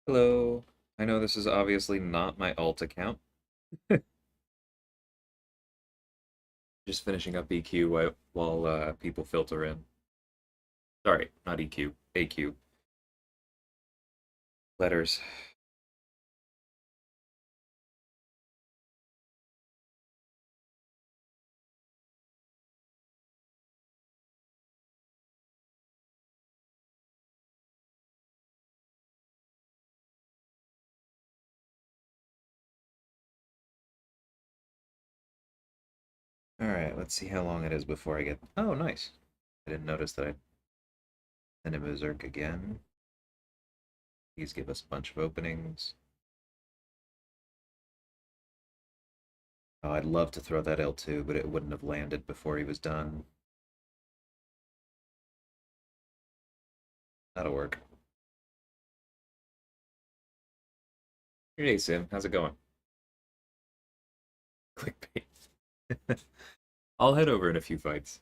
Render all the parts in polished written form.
Hello. I know this is obviously not my alt account. Just finishing up EQ while people filter in. Sorry, not EQ, AQ. Letters. Alright, let's see how long it is before I get... Oh, nice. I didn't notice that I sent him Berserk again. Please give us a bunch of openings. Oh, I'd love to throw that L2, but it wouldn't have landed before he was done. That'll work. Hey, Sim. How's it going? Clickbait. I'll head over in a few fights.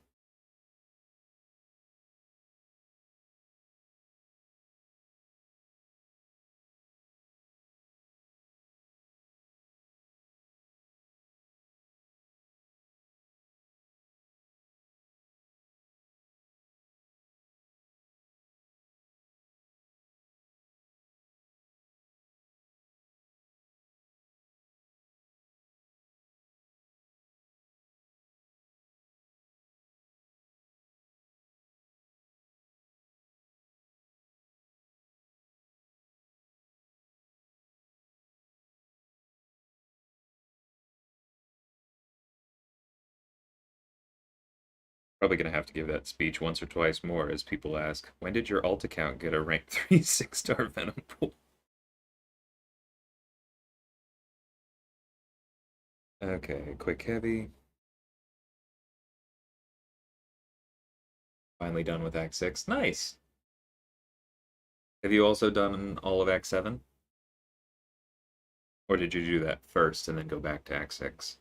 Probably gonna have to give that speech once or twice more as people ask, when did your alt account get a rank 3 6-star Venom pool? Okay, quick heavy. Finally done with Act 6. Nice! Have you also done all of Act 7? Or did you do that first and then go back to Act 6?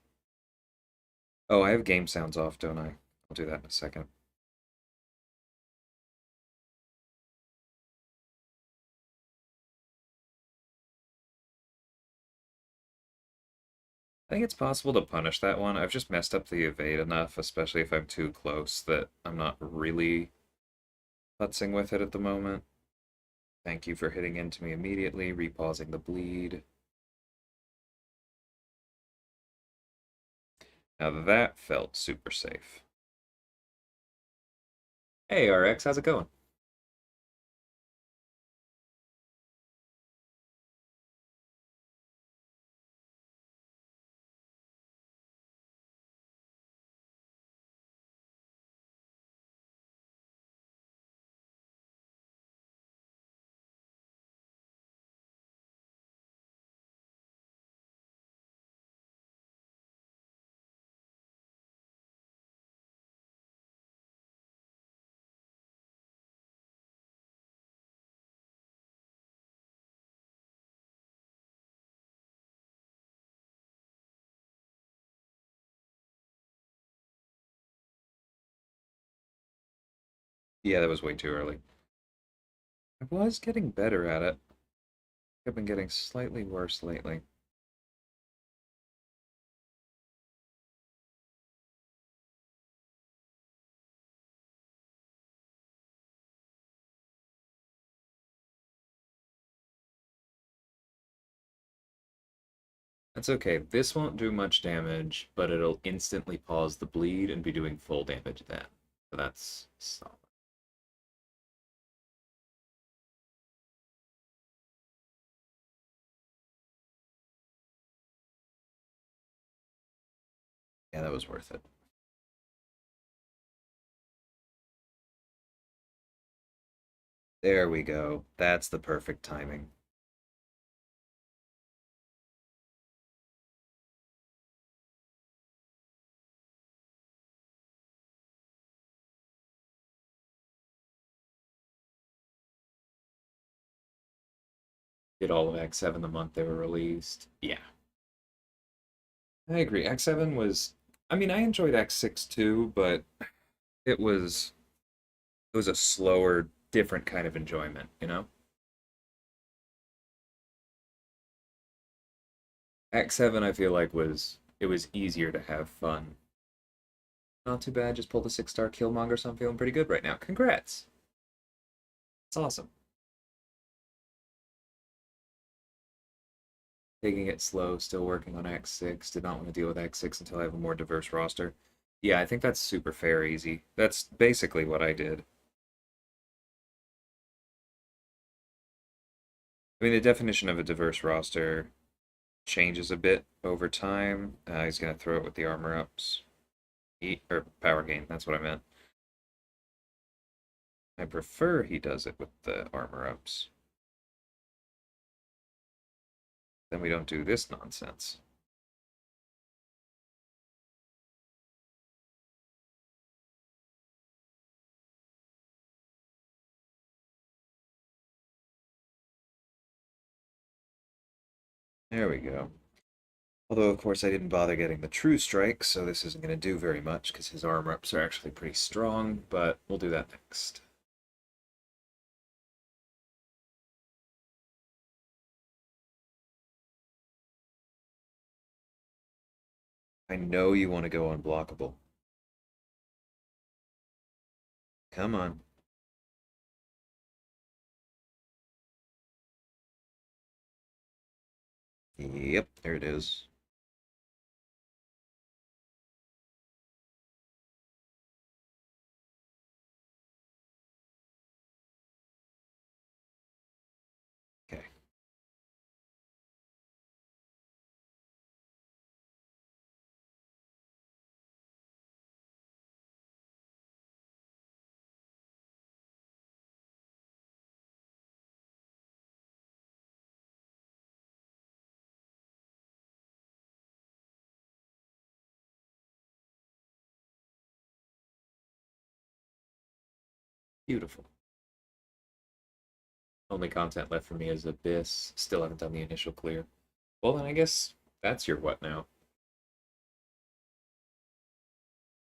Oh, I have game sounds off, don't I? I'll do that in a second. I think it's possible to punish that one. I've just messed up the evade enough, especially if I'm too close, that I'm not really putzing with it at the moment. Thank you for hitting into me immediately, repausing the bleed. Now that felt super safe. Hey RX, how's it going? Yeah, that was way too early. I was getting better at it. I've been getting slightly worse lately. That's okay. This won't do much damage, but it'll instantly pause the bleed and be doing full damage then. So that's solid. Yeah, that was worth it. There we go. That's the perfect timing. Did all of Act 7 the month they were released. Yeah, I agree. Act 7 was, I mean, I enjoyed Act 6 too, but it was it was a slower, different kind of enjoyment, you know? Act 7 I feel like was easier to have fun. Not too bad, just pulled a 6-star Killmonger, so I'm feeling pretty good right now. Congrats. It's awesome. Taking it slow, still working on Act 6. Did not want to deal with Act 6 until I have a more diverse roster. Yeah, I think that's super fair, easy. That's basically what I did. I mean, the definition of a diverse roster changes a bit over time. He's going to throw it with the armor ups. Or power gain, that's what I meant. I prefer he does it with the armor ups. Then we don't do this nonsense. There we go. Although, of course, I didn't bother getting the true strike, so this isn't going to do very much because his armor ups are actually pretty strong, but we'll do that next. I know you want to go unblockable. Come on. Yep, there it is. Okay. Beautiful. Only content left for me is Abyss. Still haven't done the initial clear. Well, then I guess that's your what now?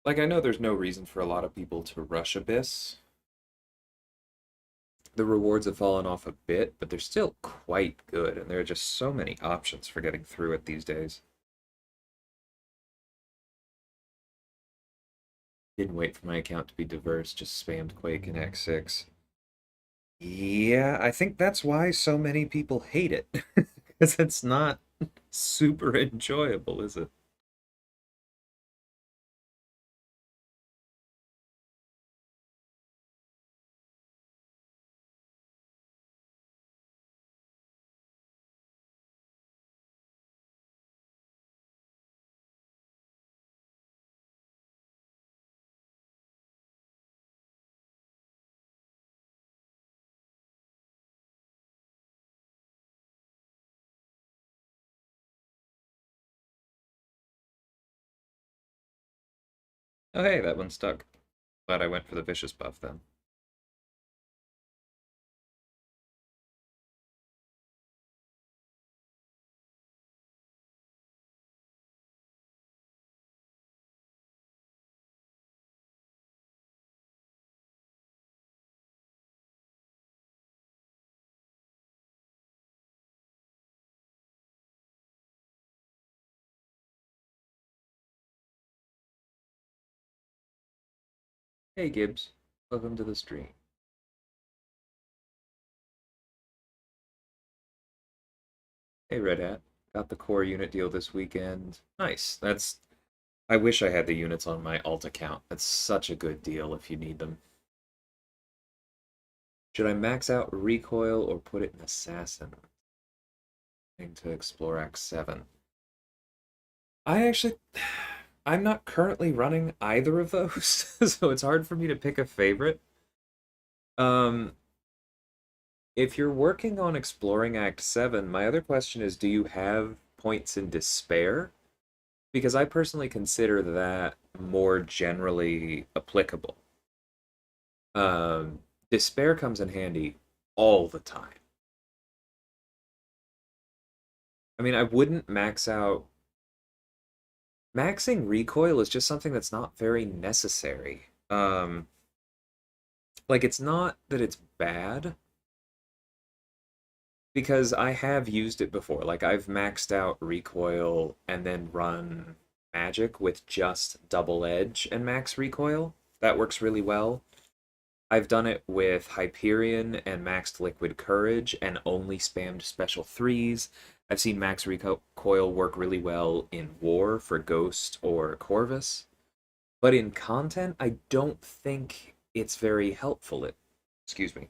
Like, I know there's no reason for a lot of people to rush Abyss. The rewards have fallen off a bit, but they're still quite good, and there are just so many options for getting through it these days. Didn't wait for my account to be diverse, just spammed Quake and X6. Yeah, I think that's why so many people hate it. Because it's not super enjoyable, is it? Oh, hey, that one stuck. Glad I went for the vicious buff then. Hey, Gibbs. Welcome to the stream. Hey, Red Hat. Got the core unit deal this weekend. Nice. I wish I had the units on my alt account. That's such a good deal if you need them. Should I max out recoil or put it in assassin? To explore Act 7. I actually I'm not currently running either of those, so it's hard for me to pick a favorite. Um if you're working on exploring Act 7, my other question is, do you have points in despair? Because I personally consider that more generally applicable. Um Despair comes in handy all the time. I mean, I wouldn't max out. Maxing recoil is just something that's not very necessary. Like, it's not that it's bad. Because I have used it before. Like I've maxed out recoil and then run magic with just double edge and max recoil. That works really well. I've done it with Hyperion and maxed liquid courage and only spammed special threes. I've seen max recoil work really well in war for Ghost or Corvus. But in content, I don't think it's very helpful. Excuse me.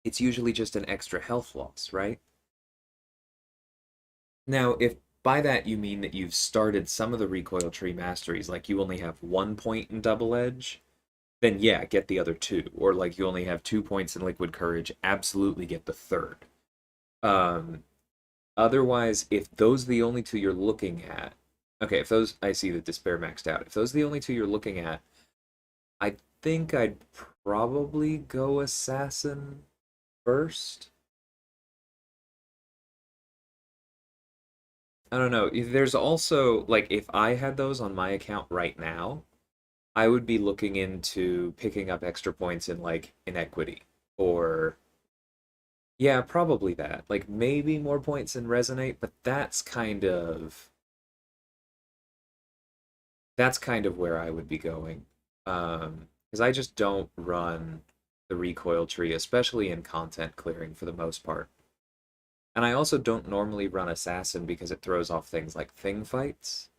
It's usually just an extra health loss, right? Now, if by that you mean that you've started some of the recoil tree masteries, like you only have 1 point in double edge, then yeah, get the other two. Or like you only have 2 points in liquid courage, absolutely get the third. Um, Otherwise, if those are the only two you're looking at, okay, if those, I see that despair maxed out. If those are the only two you're looking at, I think I'd probably go assassin first. I don't know. There's also like if I had those on my account right now, I would be looking into picking up extra points in like inequity or yeah, probably that. Like maybe more points in resonate, but that's kind of where I would be going. Because I just don't run the recoil tree, especially in content clearing for the most part. And I also don't normally run assassin because it throws off things like thing fights.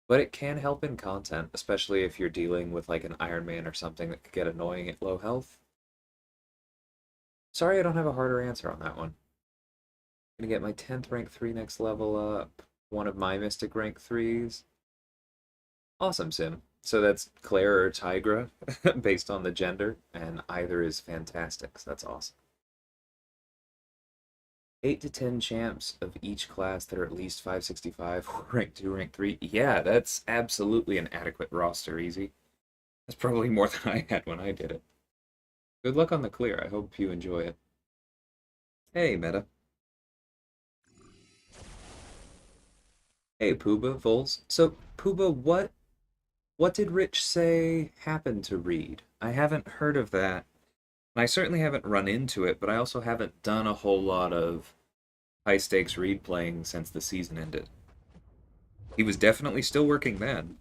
But it can help in content, especially if you're dealing with like an Iron Man or something that could get annoying at low health. Sorry, I don't have a harder answer on that one. I'm gonna get my 10th rank 3 next level up. One of my Mystic rank 3s. Awesome, Sim. So that's Claire or Tigra, based on the gender, and either is fantastic. So that's awesome. 8 to 10 champs of each class that are at least 565, rank 2, rank 3. Yeah, that's absolutely an adequate roster, easy. That's probably more than I had when I did it. Good luck on the clear. I hope you enjoy it. Hey, Meta. Hey, Pooba, Vols. So, Pooba, what did Rich say happened to Reed? I haven't heard of that. And I certainly haven't run into it, but I also haven't done a whole lot of high stakes Reed playing since the season ended. He was definitely still working then.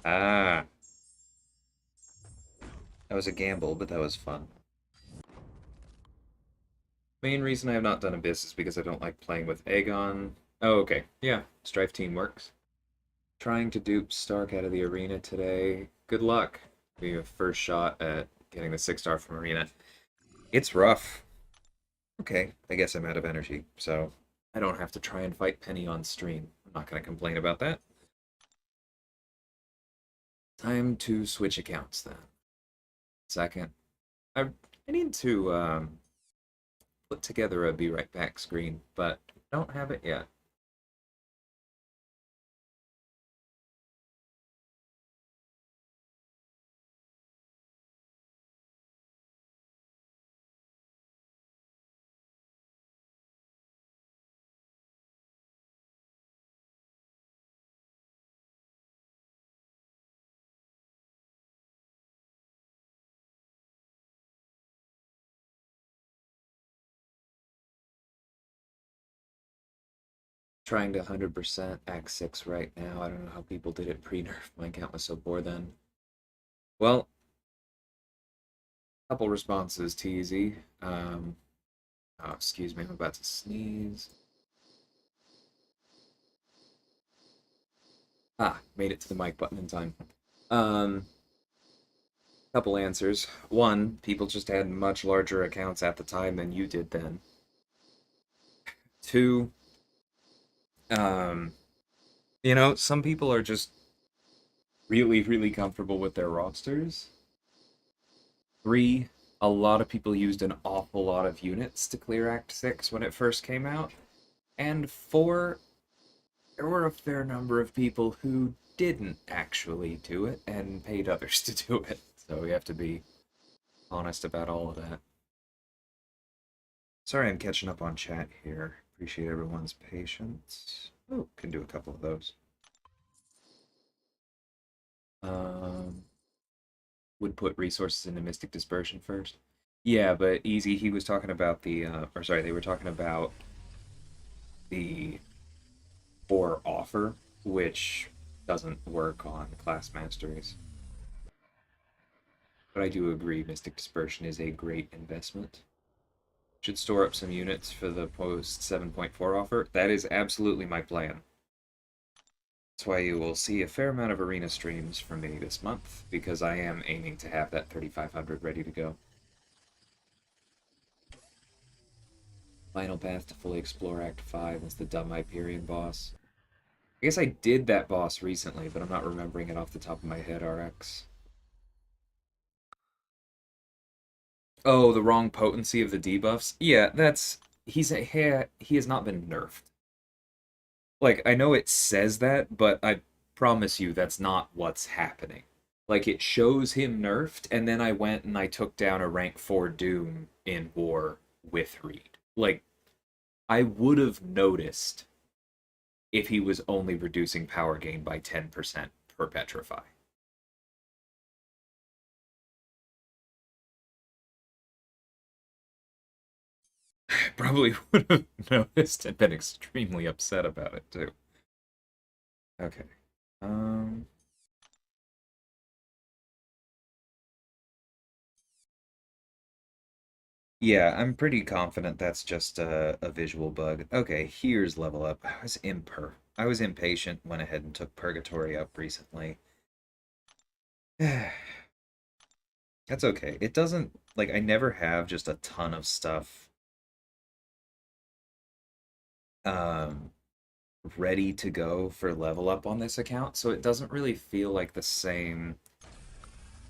Ah, that was a gamble, but that was fun. Main reason I have not done Abyss is because I don't like playing with Aegon. Oh, okay. Yeah, Strife Team works. Trying to dupe Stark out of the arena today. Good luck. We have first shot at getting the 6-star from arena. It's rough. Okay, I guess I'm out of energy, so I don't have to try and fight Penny on stream. I'm not going to complain about that. Time to switch accounts then. Second, I need to put together a be right back screen, but I don't have it yet. Trying to 100% Act 6 right now. I don't know how people did it pre-nerf. My account was so poor then. Well, Couple responses, TZ. Oh, excuse me, I'm about to sneeze. Ah, made it to the mic button in time. Um, Couple answers. One, people just had much larger accounts at the time than you did then. Two, um, some people are just really, really comfortable with their rosters. Three, a lot of people used an awful lot of units to clear Act 6 when it first came out. And four, there were a fair number of people who didn't actually do it and paid others to do it. So we have to be honest about all of that. Sorry I'm catching up on chat here. Appreciate everyone's patience. Oh, can do a couple of those. Um, would put resources into Mystic Dispersion first. Yeah, but Easy, he was talking about they were talking about the or offer, which doesn't work on class masteries. But I do agree Mystic Dispersion is a great investment. Should store up some units for the post 7.4 offer. That is absolutely my plan. That's why you will see a fair amount of arena streams from me this month, because I am aiming to have that 3500 ready to go. Final path to fully explore Act 5 is the dumb Hyperion boss. I guess I did that boss recently, but I'm not remembering it off the top of my head, RX. Oh, the wrong potency of the debuffs? Yeah, he has not been nerfed. Like, I know it says that, but I promise you that's not what's happening. Like, it shows him nerfed, and then I went and I took down a rank 4 Doom in War with Reed. Like, I would have noticed if he was only reducing power gain by 10% per Petrify. Probably would have noticed and been extremely upset about it, too. Okay. Um... Yeah, I'm pretty confident that's just a visual bug. Okay, here's level up. I was impatient, went ahead and took Purgatory up recently. That's okay. It doesn't, like, I never have just a ton of stuff um, ready to go for level up on this account, so it doesn't really feel like the same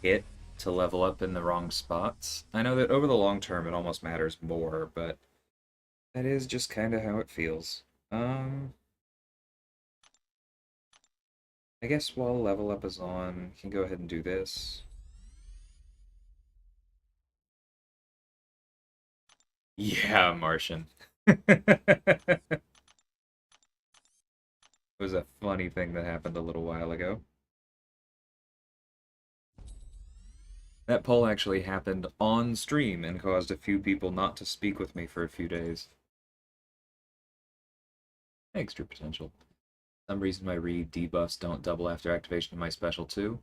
hit to level up in the wrong spots. I know that over the long term it almost matters more, but that is just kind of how it feels. Um, I guess while level up is on, we can go ahead and do this. Yeah, Martian. It was a funny thing that happened a little while ago. That poll actually happened on stream and caused a few people not to speak with me for a few days. Extra potential. Some reason my read debuffs don't double after activation of my special too.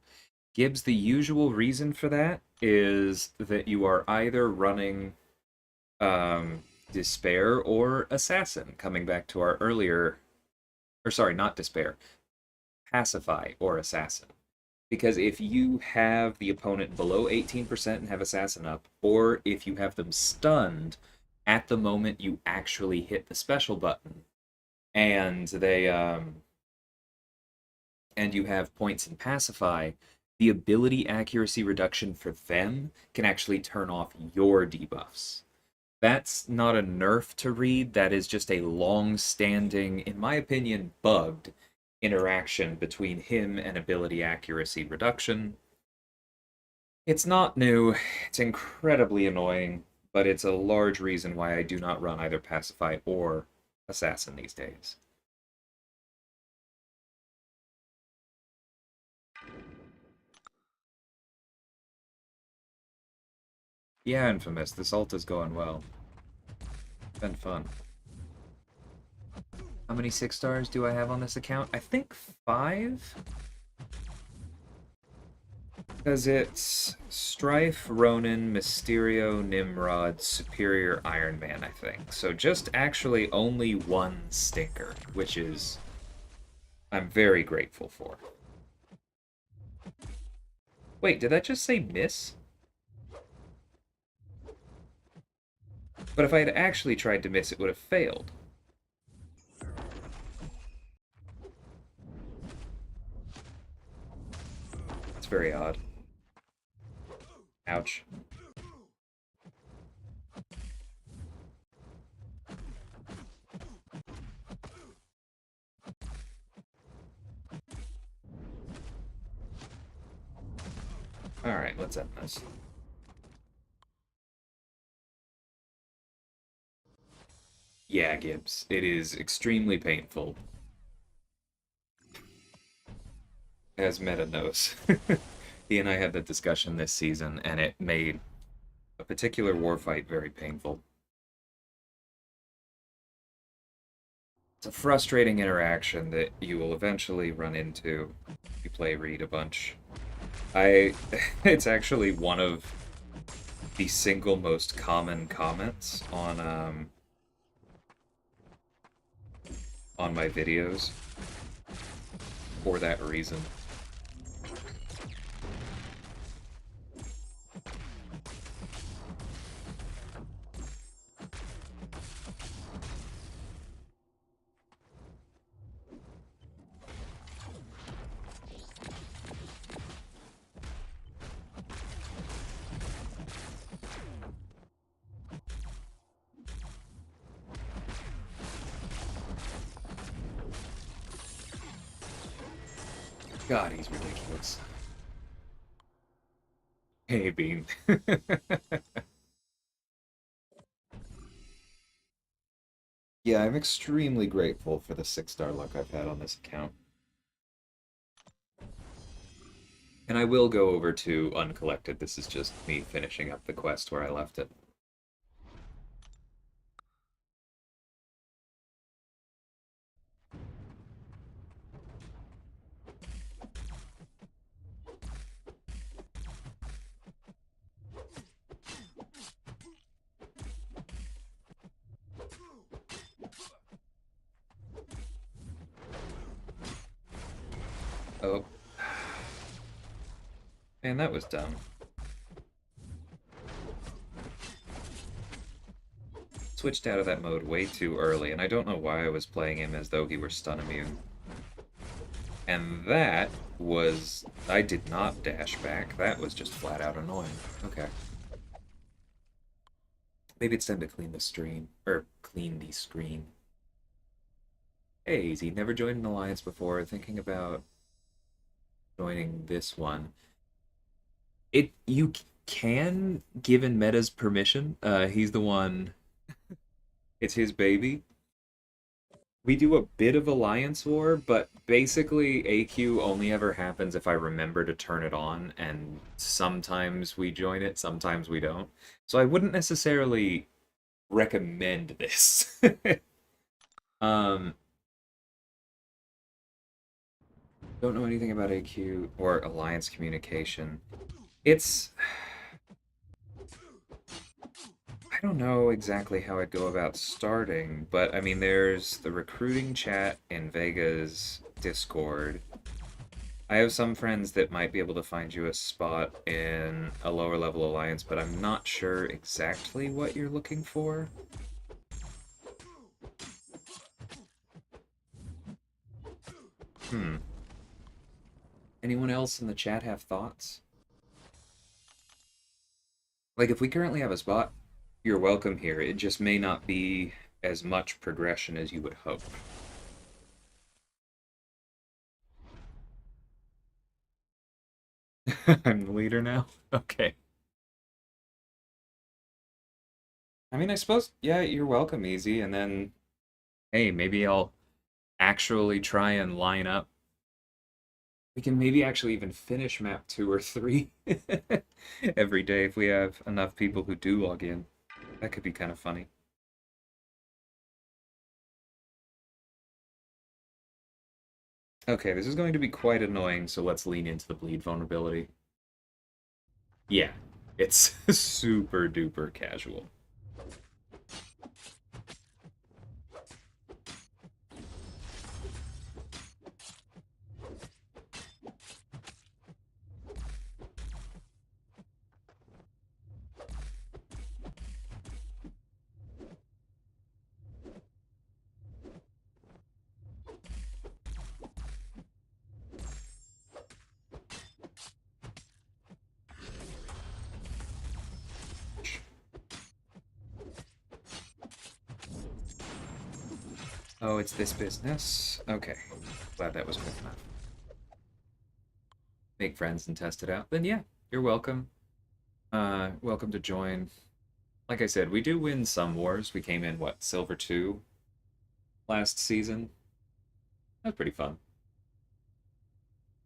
Gibbs, the usual reason for that is that you are either running Despair or Assassin, coming back to our earlier, or sorry, not Despair, Pacify or Assassin. Because if you have the opponent below 18% and have Assassin up, or if you have them stunned at the moment you actually hit the special button, and and you have points in Pacify, the ability accuracy reduction for them can actually turn off your debuffs. That's not a nerf to read, that is just a long-standing, in my opinion, bugged interaction between him and ability accuracy reduction. It's not new, it's incredibly annoying, but it's a large reason why I do not run either Pacify or Assassin these days. Yeah, Infamous, this ult is going well. It's been fun. How many 6 stars do I have on this account? I think 5? Because it's Strife, Ronin, Mysterio, Nimrod, Superior Iron Man, I think. So just actually only one stinker, which is I'm very grateful for. Wait, did I just say miss? But if I had actually tried to miss, it would have failed. It's very odd. Ouch. Alright, let's end this. Yeah, Gibbs, it is extremely painful, as Meta knows. He and I had that discussion this season, and it made a particular warfight very painful. It's a frustrating interaction that you will eventually run into if you play Reed a bunch. It's actually one of the single most common comments on my videos for that reason. God, he's ridiculous. Hey, Bean. Yeah, I'm extremely grateful for the 6-star luck I've had on this account. And I will go over to Uncollected. This is just me finishing up the quest where I left it. Oh. Man, that was dumb. Switched out of that mode way too early, and I don't know why I was playing him as though he were stun immune. And that was... I did not dash back. That was just flat out annoying. Okay. Maybe it's time to clean the stream. Or, clean the screen. Hey, Easy. Never joined an alliance before. Thinking about joining this one. You can, given Meta's permission. He's the one... It's his baby. We do a bit of Alliance War, but basically AQ only ever happens if I remember to turn it on, and sometimes we join it, sometimes we don't. So I wouldn't necessarily recommend this. um, don't know anything about AQ or Alliance communication. It's... I don't know exactly how I'd go about starting, but I mean, there's the recruiting chat in Vega's Discord. I have some friends that might be able to find you a spot in a lower level alliance, but I'm not sure exactly what you're looking for. Anyone else in the chat have thoughts? Like, if we currently have a spot, you're welcome here. It just may not be as much progression as you would hope. I'm the leader now? Okay. I mean, I suppose, yeah, you're welcome, Easy, and then, hey, maybe I'll actually try and line up. We can maybe actually even finish map 2 or 3 every day if we have enough people who do log in. That could be kind of funny. Okay, this is going to be quite annoying, so let's lean into the bleed vulnerability. Yeah, it's super duper casual. Oh, it's this business? Okay. Glad that was quick enough. Make friends and test it out. Then yeah, you're welcome. Welcome to join. Like I said, we do win some wars. We came in, what, Silver 2 last season? That's pretty fun.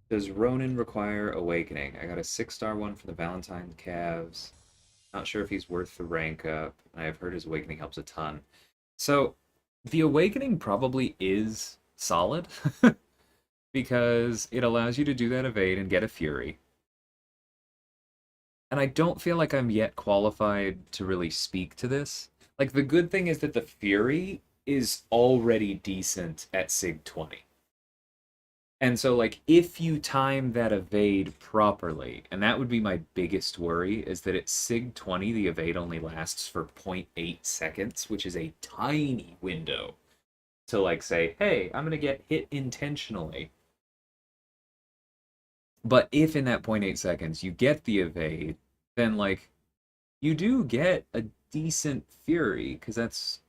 Does Ronan require Awakening? I got a 6-star one for the Valentine Calves. Not sure if he's worth the rank up. I've heard his Awakening helps a ton. So, the Awakening probably is solid because it allows you to do that evade and get a Fury. And I don't feel like I'm yet qualified to really speak to this. Like, the good thing is that the Fury is already decent at Sig 20. And so, like, if you time that evade properly, and that would be my biggest worry, is that at Sig 20, the evade only lasts for 0.8 seconds, which is a tiny window to, like, say, hey, I'm going to get hit intentionally. But if in that zero point 0.8 seconds you get the evade, then, like, you do get a decent Fury, because that's,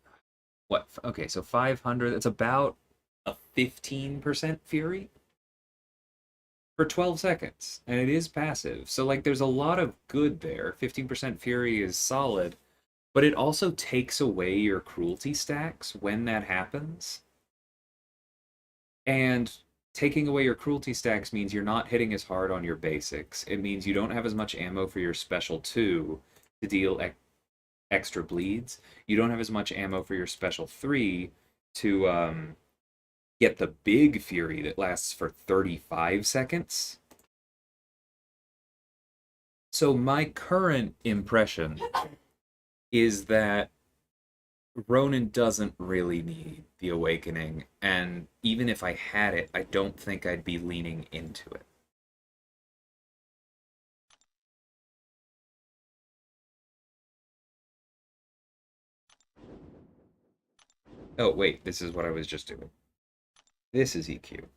what, okay, so 500, that's about a 15% Fury for 12 seconds, and it is passive. So, like, there's a lot of good there. 15% Fury is solid, but it also takes away your cruelty stacks when that happens. And taking away your cruelty stacks means you're not hitting as hard on your basics. It means you don't have as much ammo for your special 2 to deal extra bleeds. You don't have as much ammo for your special 3 to get the big Fury that lasts for 35 seconds. So my current impression is that Ronan doesn't really need the Awakening, and even if I had it, I don't think I'd be leaning into it. Oh, wait, this is what I was just doing. This is EQ. At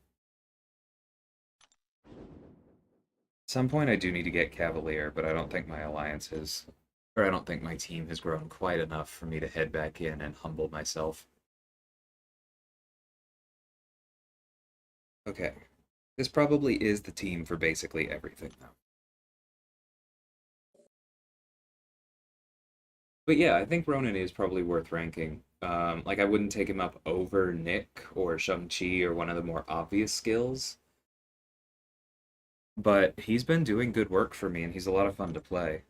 some point, I do need to get Cavalier, but I don't think my alliance has, or I don't think my team has grown quite enough for me to head back in and humble myself. Okay, this probably is the team for basically everything, though. But yeah, I think Ronan is probably worth ranking. Like, I wouldn't take him up over Nick or Shang-Chi or one of the more obvious skills, but he's been doing good work for me, and he's a lot of fun to play.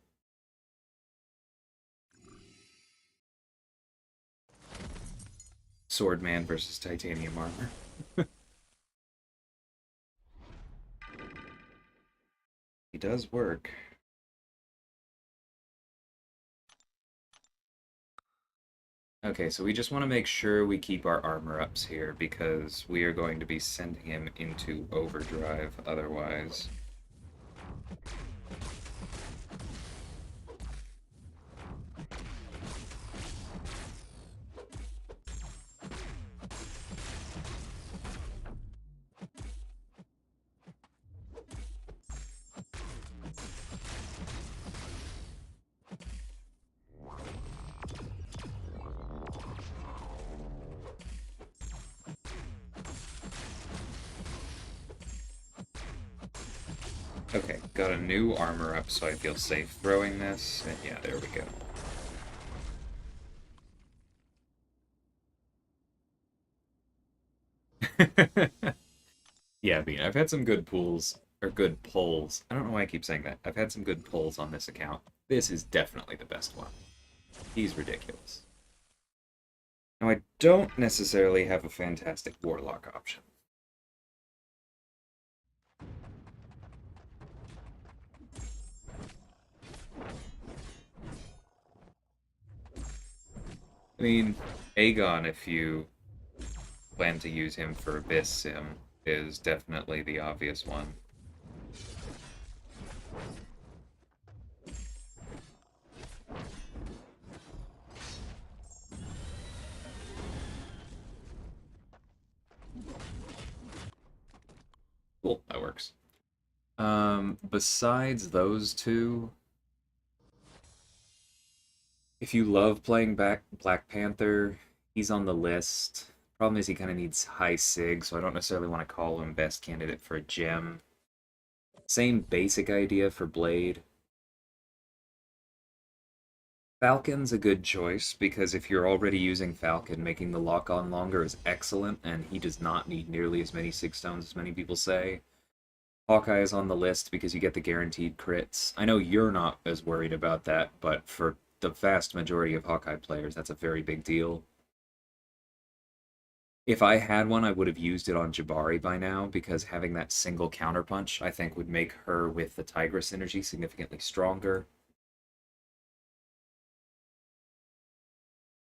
Swordman versus Titanium Armor. He does work. Okay, so we just want to make sure we keep our armor ups here because we are going to be sending him into overdrive otherwise. Okay, got a new armor up so I feel safe throwing this, and yeah, there we go. Yeah, I mean, I've had some good pulls, or good pulls. I don't know why I keep saying that. I've had some good pulls on this account. This is definitely the best one. He's ridiculous. Now, I don't necessarily have a fantastic Warlock option. I mean, Aegon, if you plan to use him for Abyss Sim, is definitely the obvious one. Cool, that works. Besides those two, if you love playing back Black Panther, he's on the list. Problem is he kind of needs high sig, so I don't necessarily want to call him best candidate for a gem. Same basic idea for Blade. Falcon's a good choice because if you're already using Falcon, making the lock on longer is excellent, and he does not need nearly as many sig stones as many people say. Hawkeye is on the list because you get the guaranteed crits. I know you're not as worried about that, but for the vast majority of Hawkeye players, that's a very big deal. If I had one, I would have used it on Jabari by now because having that single counterpunch, I think, would make her with the Tigress energy significantly stronger.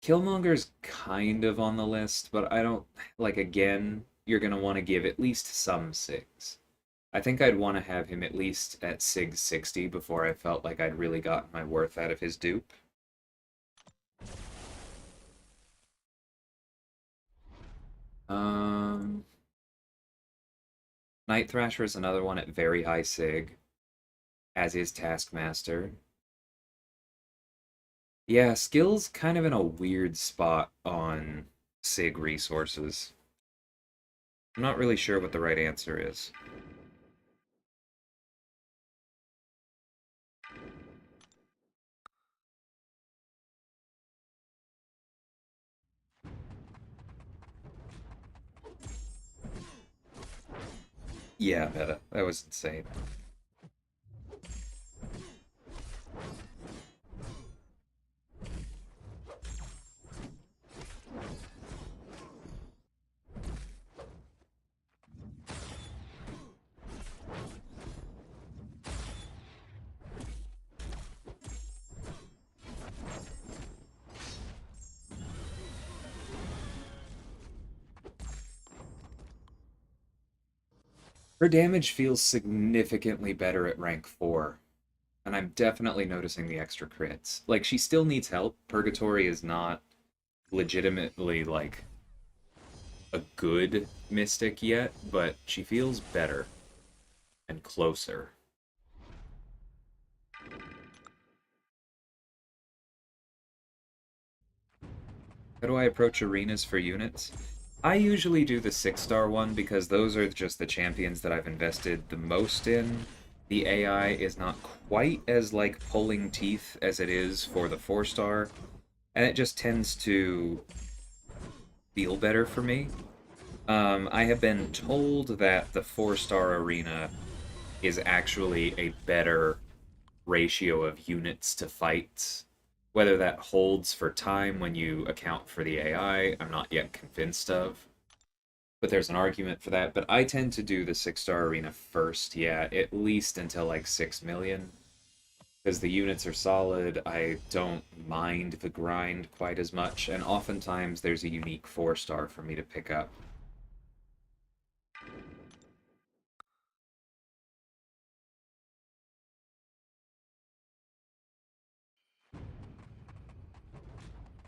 Killmonger's kind of on the list, but I don't like again, you're gonna want to give at least some SIGs. I think I'd want to have him at least at SIG 60 before I felt like I'd really gotten my worth out of his dupe. Um, Night Thrasher is another one at very high SIG, as is Taskmaster. Yeah, skill's kind of in a weird spot on SIG resources. I'm not really sure what the right answer is. Yeah, meta. That was insane. Her damage feels significantly better at rank 4, and I'm definitely noticing the extra crits. Like, she still needs help. Purgatory is not legitimately, like, a good mystic yet, but she feels better and closer. How do I approach arenas for units? I usually do the 6-star one because those are just the champions that I've invested the most in. The AI is not quite as like pulling teeth as it is for the 4-star, and it just tends to feel better for me. I have been told that the 4-star arena is actually a better ratio of units to fight. Whether that holds for time when you account for the AI, I'm not yet convinced of. But there's an argument for that. But I tend to do the 6-star arena first, yeah, at least until like 6 million. Because the units are solid, I don't mind the grind quite as much, and oftentimes there's a unique 4-star for me to pick up.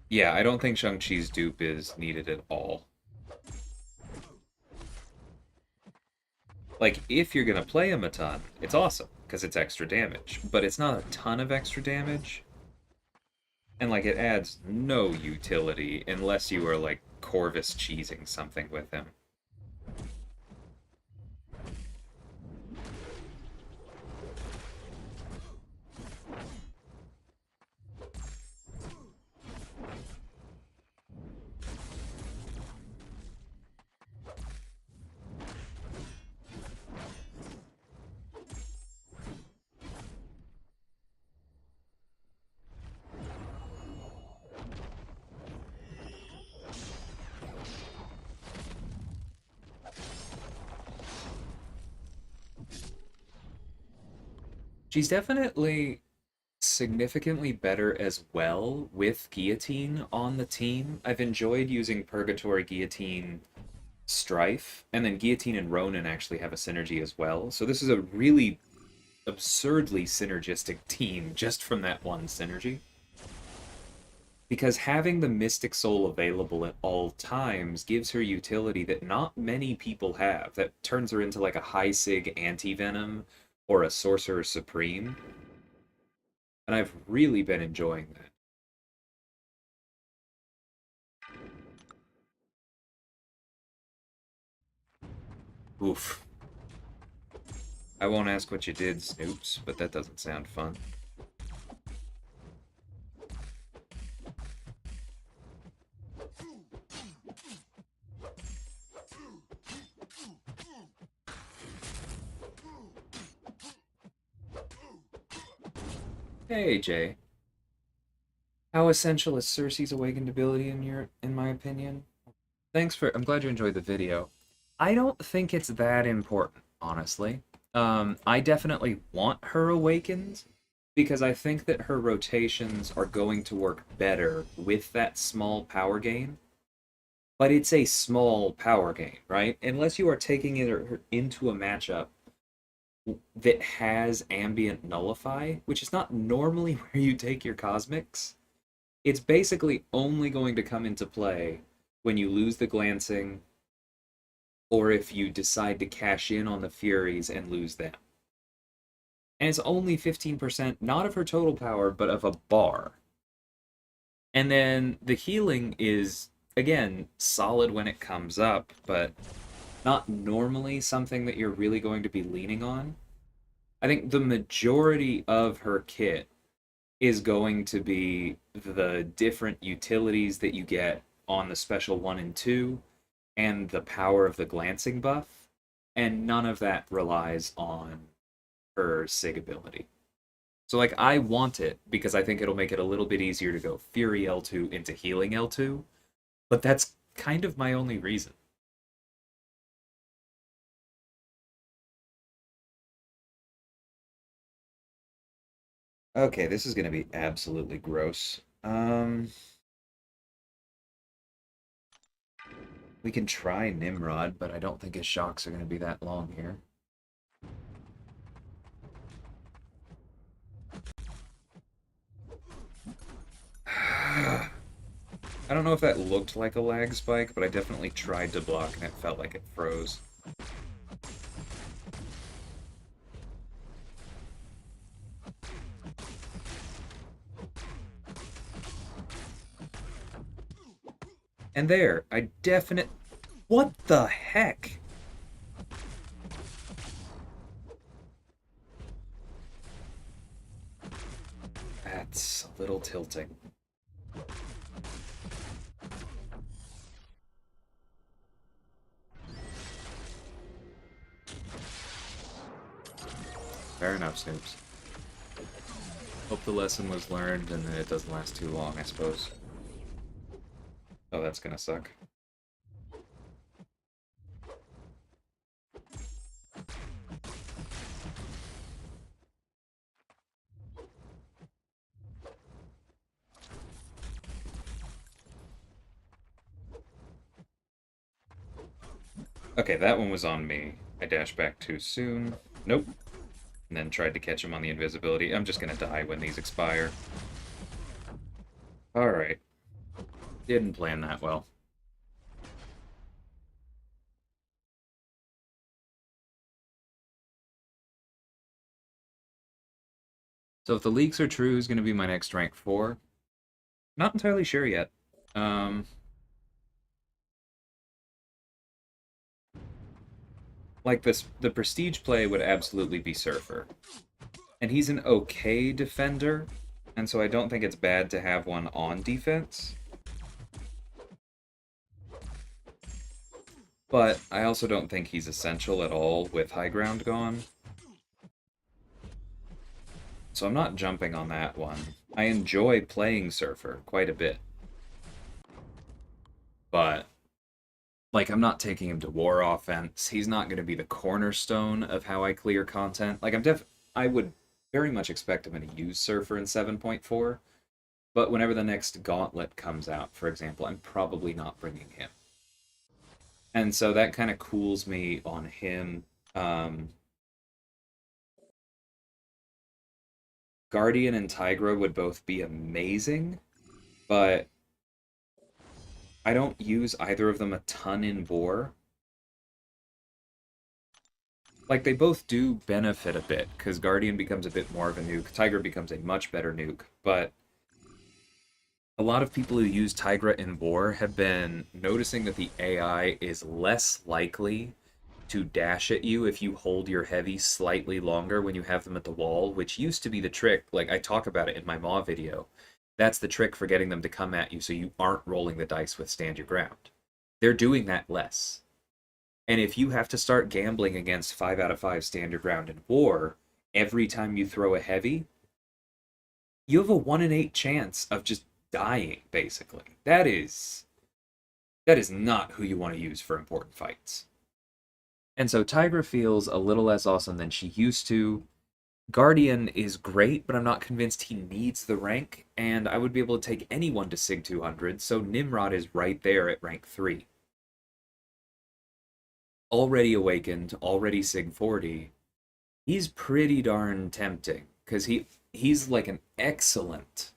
Yeah, I don't think Shang-Chi's dupe is needed at all. Like, if you're gonna play him a ton, it's awesome, because it's extra damage. But it's not a ton of extra damage, and, like, it adds no utility unless you are, like, Corvus cheesing something with him. She's definitely significantly better as well with Guillotine on the team. I've enjoyed using Purgatory, Guillotine, Strife, and then Guillotine and Ronin actually have a synergy as well. So this is a really absurdly synergistic team just from that one synergy. Because having the Mystic Soul available at all times gives her utility that not many people have, that turns her into like a high sig anti-venom or a Sorcerer Supreme. And I've really been enjoying that. Oof. I won't ask what you did, Snoops, but that doesn't sound fun. Hey, Jay. How essential is Cersei's awakened ability in my opinion? I'm glad you enjoyed the video. I don't think it's that important, honestly. I definitely want her awakened because I think that her rotations are going to work better with that small power gain. But it's a small power gain, right? Unless you are taking it into a matchup that has ambient nullify, which is not normally where you take your cosmics. It's basically only going to come into play when you lose the glancing or if you decide to cash in on the Furies and lose them. And it's only 15%, not of her total power, but of a bar. And then the healing is, again, solid when it comes up, but not normally something that you're really going to be leaning on. I think the majority of her kit is going to be the different utilities that you get on the special 1 and 2 and the power of the glancing buff, and none of that relies on her sig ability. So like I want it because I think it'll make it a little bit easier to go Fury L2 into healing L2, but that's kind of my only reason. Okay, this is going to be absolutely gross. We can try Nimrod, but I don't think his shocks are going to be that long here. I don't know if that looked like a lag spike, but I definitely tried to block and it felt like it froze. And there, I definite... What the heck? That's a little tilting. Fair enough, Snoops. Hope the lesson was learned and that it doesn't last too long, I suppose. Oh, that's gonna suck. Okay, that one was on me. I dashed back too soon. Nope. And then tried to catch him on the invisibility. I'm just gonna die when these expire. Alright. Didn't plan that well. So if the leaks are true, who's gonna be my next rank 4? Not entirely sure yet. Like this, the prestige play would absolutely be Surfer. And he's an okay defender, and so I don't think it's bad to have one on defense. But I also don't think he's essential at all with high ground gone. So I'm not jumping on that one. I enjoy playing Surfer quite a bit. But, like, I'm not taking him to war offense. He's not going to be the cornerstone of how I clear content. Like, I would very much expect I'm going to use Surfer in 7.4, but whenever the next Gauntlet comes out, for example, I'm probably not bringing him. And so that kind of cools me on him. Guardian and Tigra would both be amazing, but I don't use either of them a ton in War. Like, they both do benefit a bit, because Guardian becomes a bit more of a nuke, Tigra becomes a much better nuke, but a lot of people who use Tigra in War have been noticing that the AI is less likely to dash at you if you hold your heavy slightly longer when you have them at the wall, which used to be the trick. Like, I talk about it in my Maw video. That's the trick for getting them to come at you so you aren't rolling the dice with stand your ground. They're doing that less. And if you have to start gambling against 5 out of 5 stand your ground in War every time you throw a heavy, you have a 1 in 8 chance of just dying, basically. That is not who you want to use for important fights. And so Tigra feels a little less awesome than she used to. Guardian is great, but I'm not convinced he needs the rank, and I would be able to take anyone to Sig 200, so Nimrod is right there at rank 3. Already awakened, already Sig 40, he's pretty darn tempting, because he's like an excellent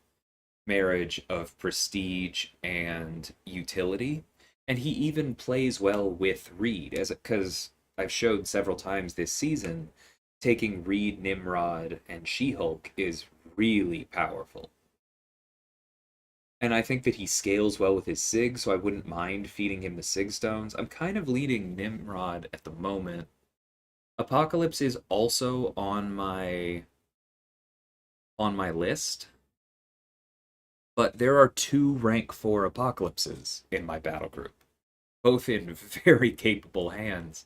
marriage of prestige and utility, and he even plays well with Reed, because I've showed several times this season, taking Reed, Nimrod, and She-Hulk is really powerful. And I think that he scales well with his Sig, so I wouldn't mind feeding him the Sig Stones. I'm kind of leading Nimrod at the moment. Apocalypse is also on my list, but there are 2 rank 4 Apocalypses in my battle group, both in very capable hands.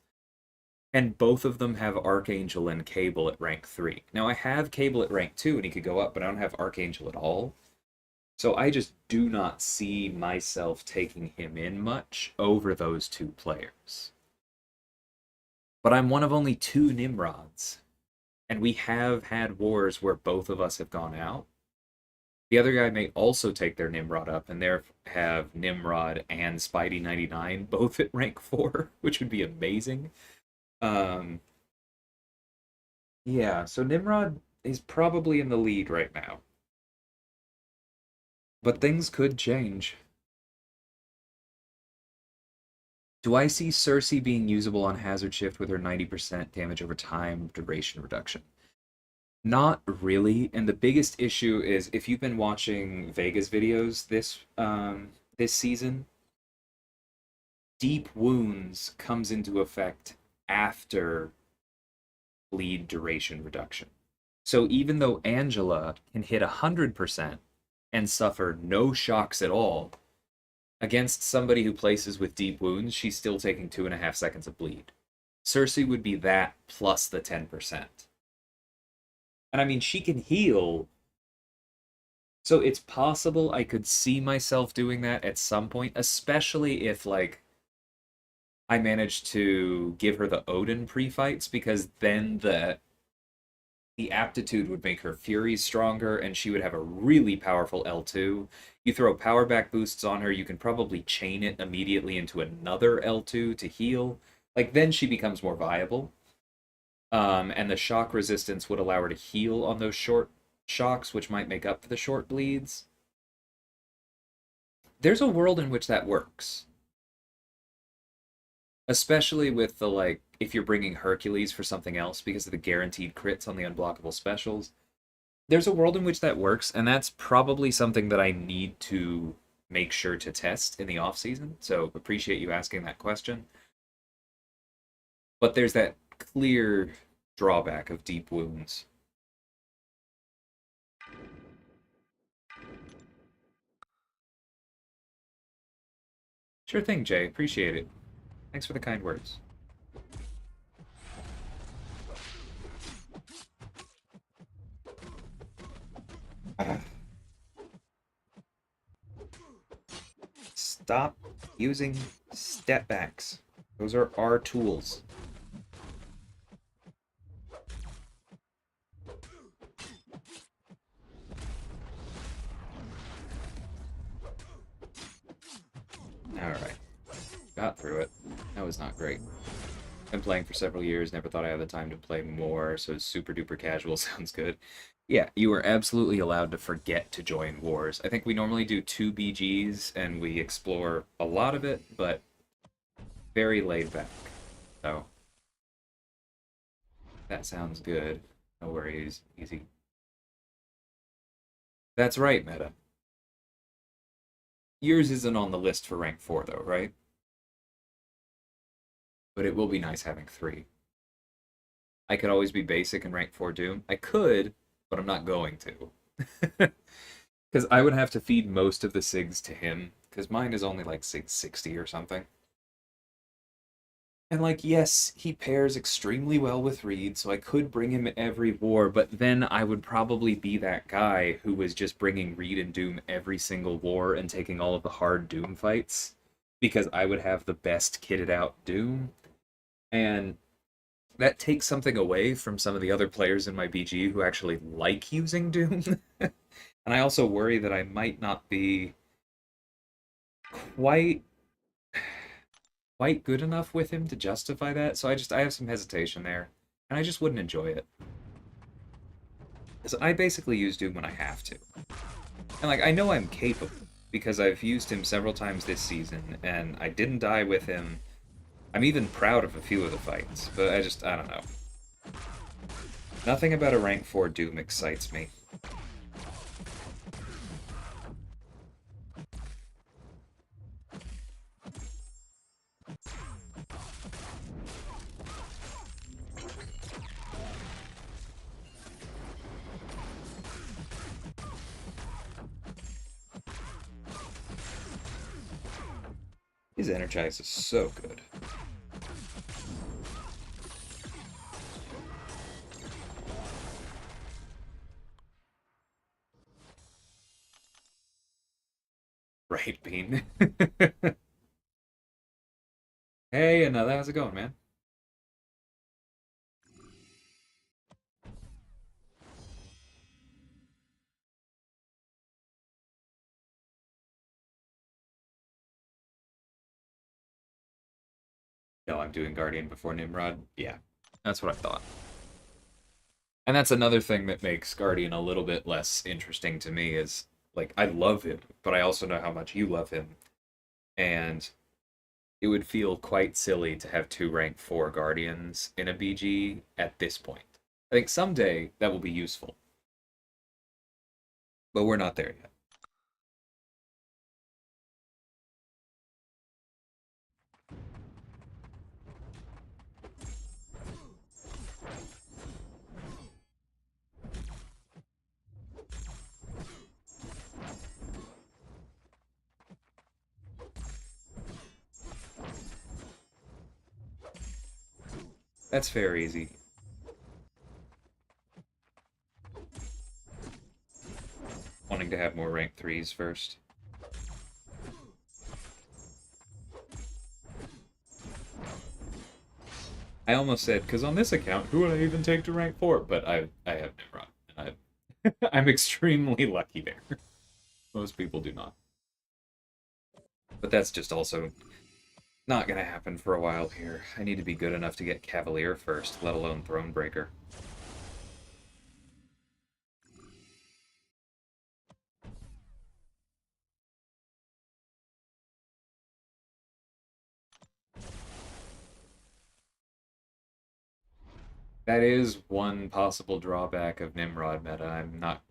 And both of them have Archangel and Cable at rank 3. Now, I have Cable at rank 2, and he could go up, but I don't have Archangel at all. So I just do not see myself taking him in much over those 2 players. But I'm one of only 2 Nimrods. And we have had wars where both of us have gone out. The other guy may also take their Nimrod up, and there have Nimrod and Spidey 99 both at rank 4, which would be amazing. Yeah, so Nimrod is probably in the lead right now. But things could change. Do I see Cersei being usable on Hazard Shift with her 90% damage over time duration reduction? Not really, and the biggest issue is if you've been watching Vega's videos this season, Deep Wounds comes into effect after bleed duration reduction. So even though Angela can hit 100% and suffer no shocks at all, against somebody who places with deep wounds, she's still taking 2.5 seconds of bleed. Cersei would be that plus the 10%. And I mean, she can heal. So it's possible I could see myself doing that at some point, especially if, like, I managed to give her the Odin pre-fights, because then the aptitude would make her Furies stronger, and she would have a really powerful L2. You throw power back boosts on her, you can probably chain it immediately into another L2 to heal. Like, then she becomes more viable. And the shock resistance would allow her to heal on those short shocks, which might make up for the short bleeds. There's a world in which that works. Especially with the, like, if you're bringing Hercules for something else because of the guaranteed crits on the unblockable specials. There's a world in which that works, and that's probably something that I need to make sure to test in the off-season, so appreciate you asking that question. But there's that clear drawback of deep wounds. Sure thing, Jay. Appreciate it. Thanks for the kind words. Stop using step backs. Those are our tools. Alright. Got through it. That was not great. Been playing for several years, never thought I had the time to play more, so super duper casual sounds good. Yeah, you are absolutely allowed to forget to join wars. I think we normally do 2 BGs and we explore a lot of it, but very laid back. So that sounds good. No worries. Easy. That's right, Meta. Yours isn't on the list for rank 4 though, right? But it will be nice having 3. I could always be basic and rank 4 Doom. I could, but I'm not going to. Because I would have to feed most of the SIGs to him, because mine is only like SIG 60 or something. And like, yes, he pairs extremely well with Reed, so I could bring him every war, but then I would probably be that guy who was just bringing Reed and Doom every single war and taking all of the hard Doom fights, because I would have the best kitted out Doom. And that takes something away from some of the other players in my BG who actually like using Doom. And I also worry that I might not be quite good enough with him to justify that. So I have some hesitation there, and I just wouldn't enjoy it. Because I basically use Doom when I have to. And like I know I'm capable because I've used him several times this season and I didn't die with him. I'm even proud of a few of the fights, but I don't know. Nothing about a rank 4 Doom excites me. His Energize is so good. Right, Bean. Hey, another. How's it going, man? No, I'm doing Guardian before Nimrod. Yeah, that's what I thought. And that's another thing that makes Guardian a little bit less interesting to me is, like, I love him, but I also know how much you love him. And it would feel quite silly to have 2 rank 4 Guardians in a BG at this point. I think someday that will be useful. But we're not there yet. That's fair easy. Wanting to have more rank 3s first. I almost said, because on this account, who would I even take to rank 4? But I have Nimrod, and I'm extremely lucky there. Most people do not. But that's just also not gonna happen for a while here. I need to be good enough to get Cavalier first, let alone Thronebreaker. That is one possible drawback of Nimrod meta. I'm not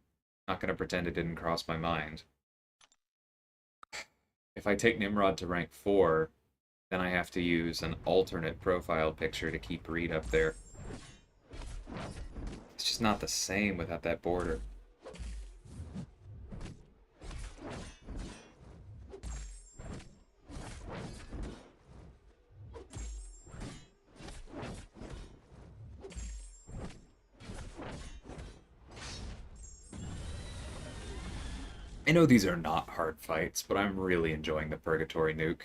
gonna pretend it didn't cross my mind. If I take Nimrod to rank 4, then I have to use an alternate profile picture to keep Reed up there. It's just not the same without that border. I know these are not hard fights, but I'm really enjoying the Purgatory nuke.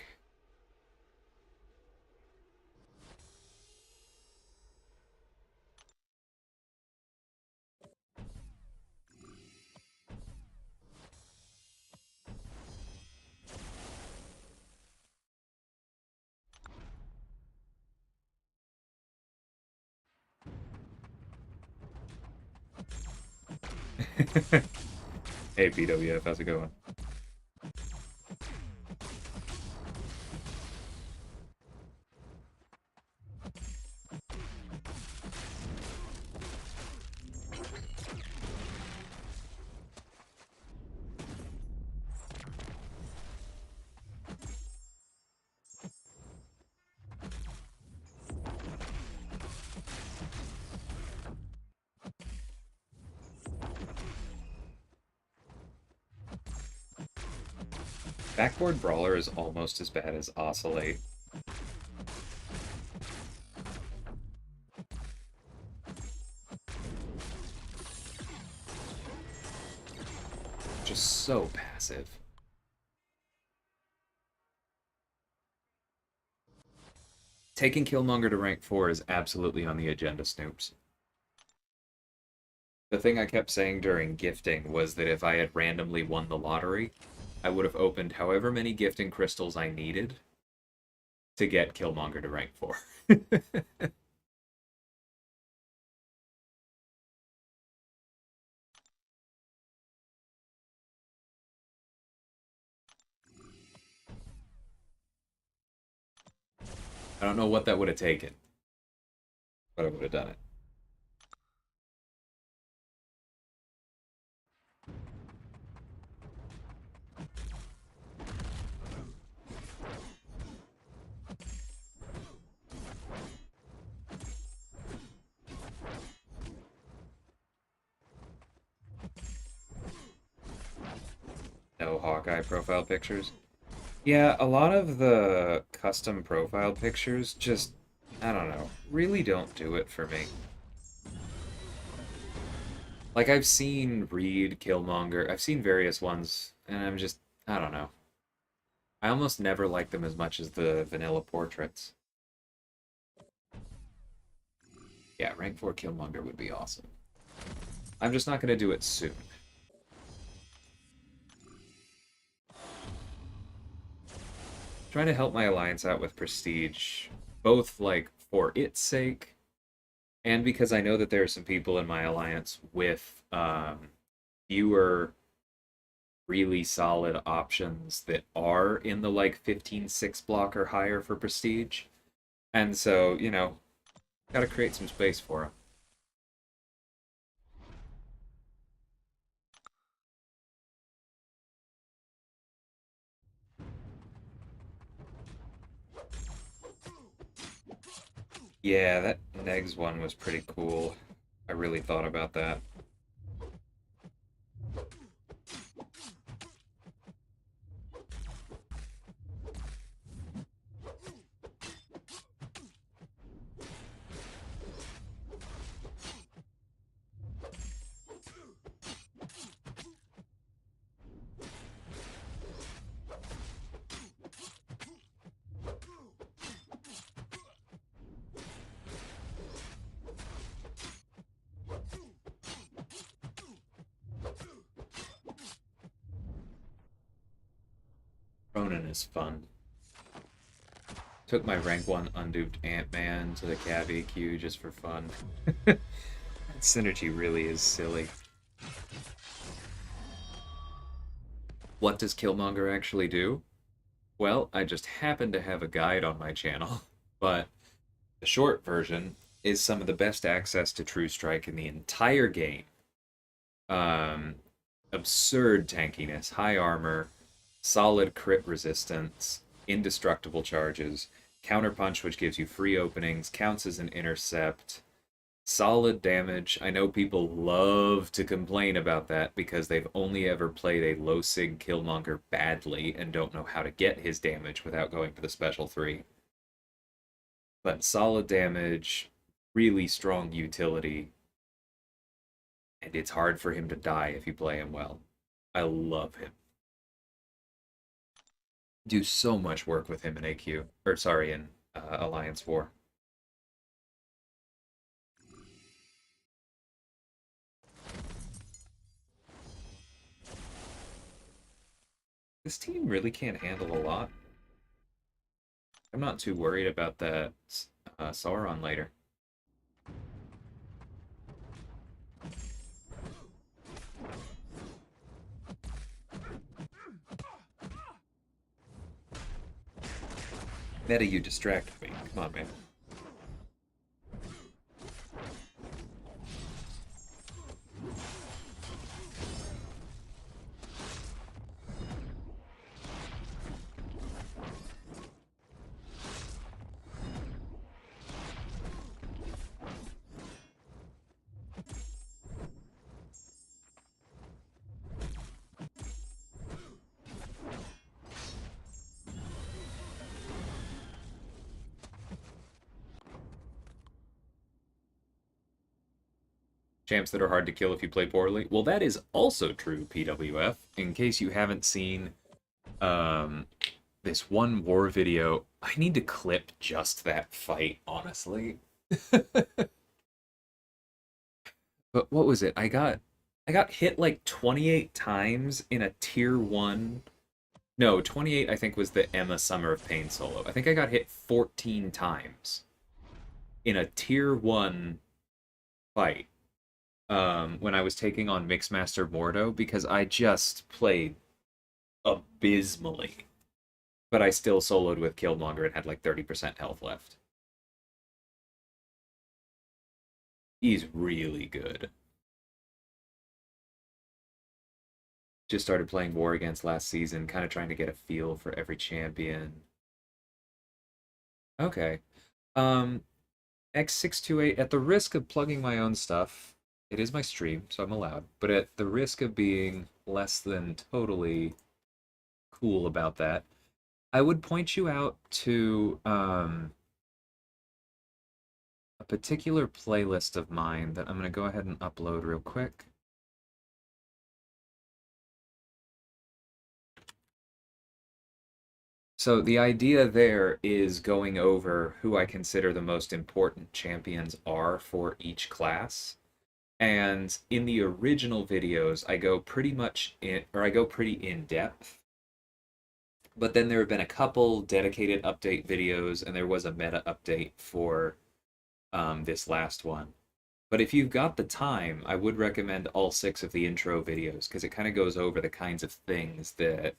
Hey, BWF, how's it going? Backboard Brawler is almost as bad as Oscillate. Just so passive. Taking Killmonger to rank 4 is absolutely on the agenda, Snoops. The thing I kept saying during gifting was that if I had randomly won the lottery, I would have opened however many gifting crystals I needed to get Killmonger to rank 4. I don't know what that would have taken, but I would have done it. No Hawkeye profile pictures. Yeah, a lot of the custom profile pictures just, I don't know, really don't do it for me. Like, I've seen Reed, Killmonger, I've seen various ones, and I'm just, I don't know. I almost never like them as much as the vanilla portraits. Yeah, rank 4 Killmonger would be awesome. I'm just not going to do it soon. Trying to help my alliance out with prestige, both like for its sake and because I know that there are some people in my alliance with fewer really solid options that are in the like 15-6 block or higher for prestige. And so, you know, gotta create some space for them. Yeah, that Negs one was pretty cool. I really thought about that. Ronin is fun. Took my rank 1 unduped Ant-Man to the Cav EQ just for fun. Synergy really is silly. What does Killmonger actually do? Well, I just happen to have a guide on my channel, but the short version is some of the best access to True Strike in the entire game. Um, Absurd tankiness, high armor, solid crit resistance, indestructible charges, counterpunch, which gives you free openings, counts as an intercept, solid damage. I know people love to complain about that because they've only ever played a low sig Killmonger badly and don't know how to get his damage without going for the special 3. But solid damage, really strong utility, and it's hard for him to die if you play him well. I love him. Do so much work with him in AQ, or sorry, in Alliance 4. This team really can't handle a lot. I'm not too worried about that Sauron later. Meta, you distract me. Come on, man. Champs that are hard to kill if you play poorly. Well, that is also true, PWF. In case you haven't seen um, this one war video, I need to clip just that fight, honestly. But what was it? I got hit like 28 times in a tier 1. No, 28 I think was the Emma Summer of Pain solo. I think I got hit 14 times in a tier 1 fight when I was taking on Mixmaster Mordo because I just played abysmally. But I still soloed with Killmonger and had like 30% health left. He's really good. Just started playing War Against last season, kind of trying to get a feel for every champion. Okay. Um, X628, at the risk of plugging my own stuff, it is my stream, so I'm allowed, but at the risk of being less than totally cool about that, I would point you out to a particular playlist of mine that I'm going to go ahead and upload real quick. So the idea there is going over who I consider the most important champions are for each class. And in the original videos, I go pretty much in, or I go pretty in depth. But then there have been a couple dedicated update videos, and there was a meta update for this last one. But if you've got the time, I would recommend all 6 of the intro videos because it kind of goes over the kinds of things that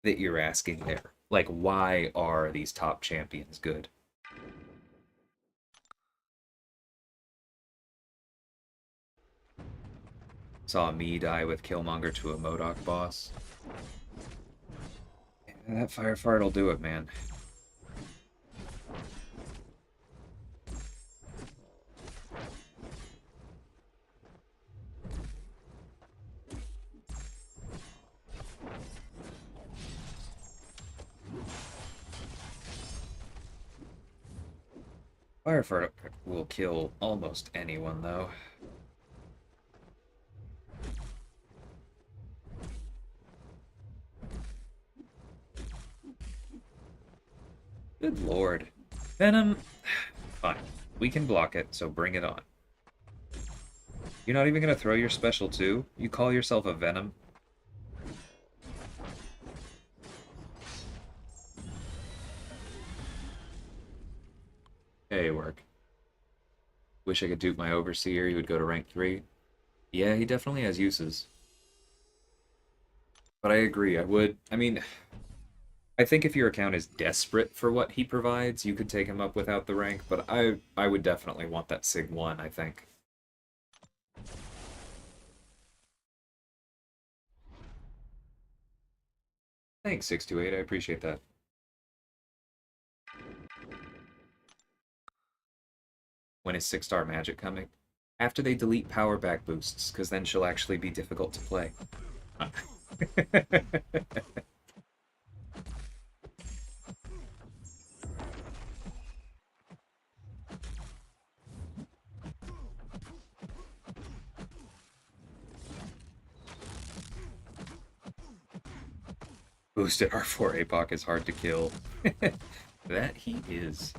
you're asking there. Like, why are these top champions good? Saw me die with Killmonger to a MODOK boss. Yeah, that fire fart will do it, man. Fire fart will kill almost anyone, though. Good lord. Venom. Fine. We can block it, so bring it on. You're not even gonna throw your special too? You call yourself a Venom? Hey, work. Wish I could dupe my Overseer, he would go to rank 3. Yeah, he definitely has uses. But I agree, I mean, I think if your account is desperate for what he provides, you could take him up without the rank, but I would definitely want that Sig 1, I think. Thanks, 628, I appreciate that. When is 6-star magic coming? After they delete power back boosts, because then she'll actually be difficult to play. Boosted R4 APOC is hard to kill. That he is.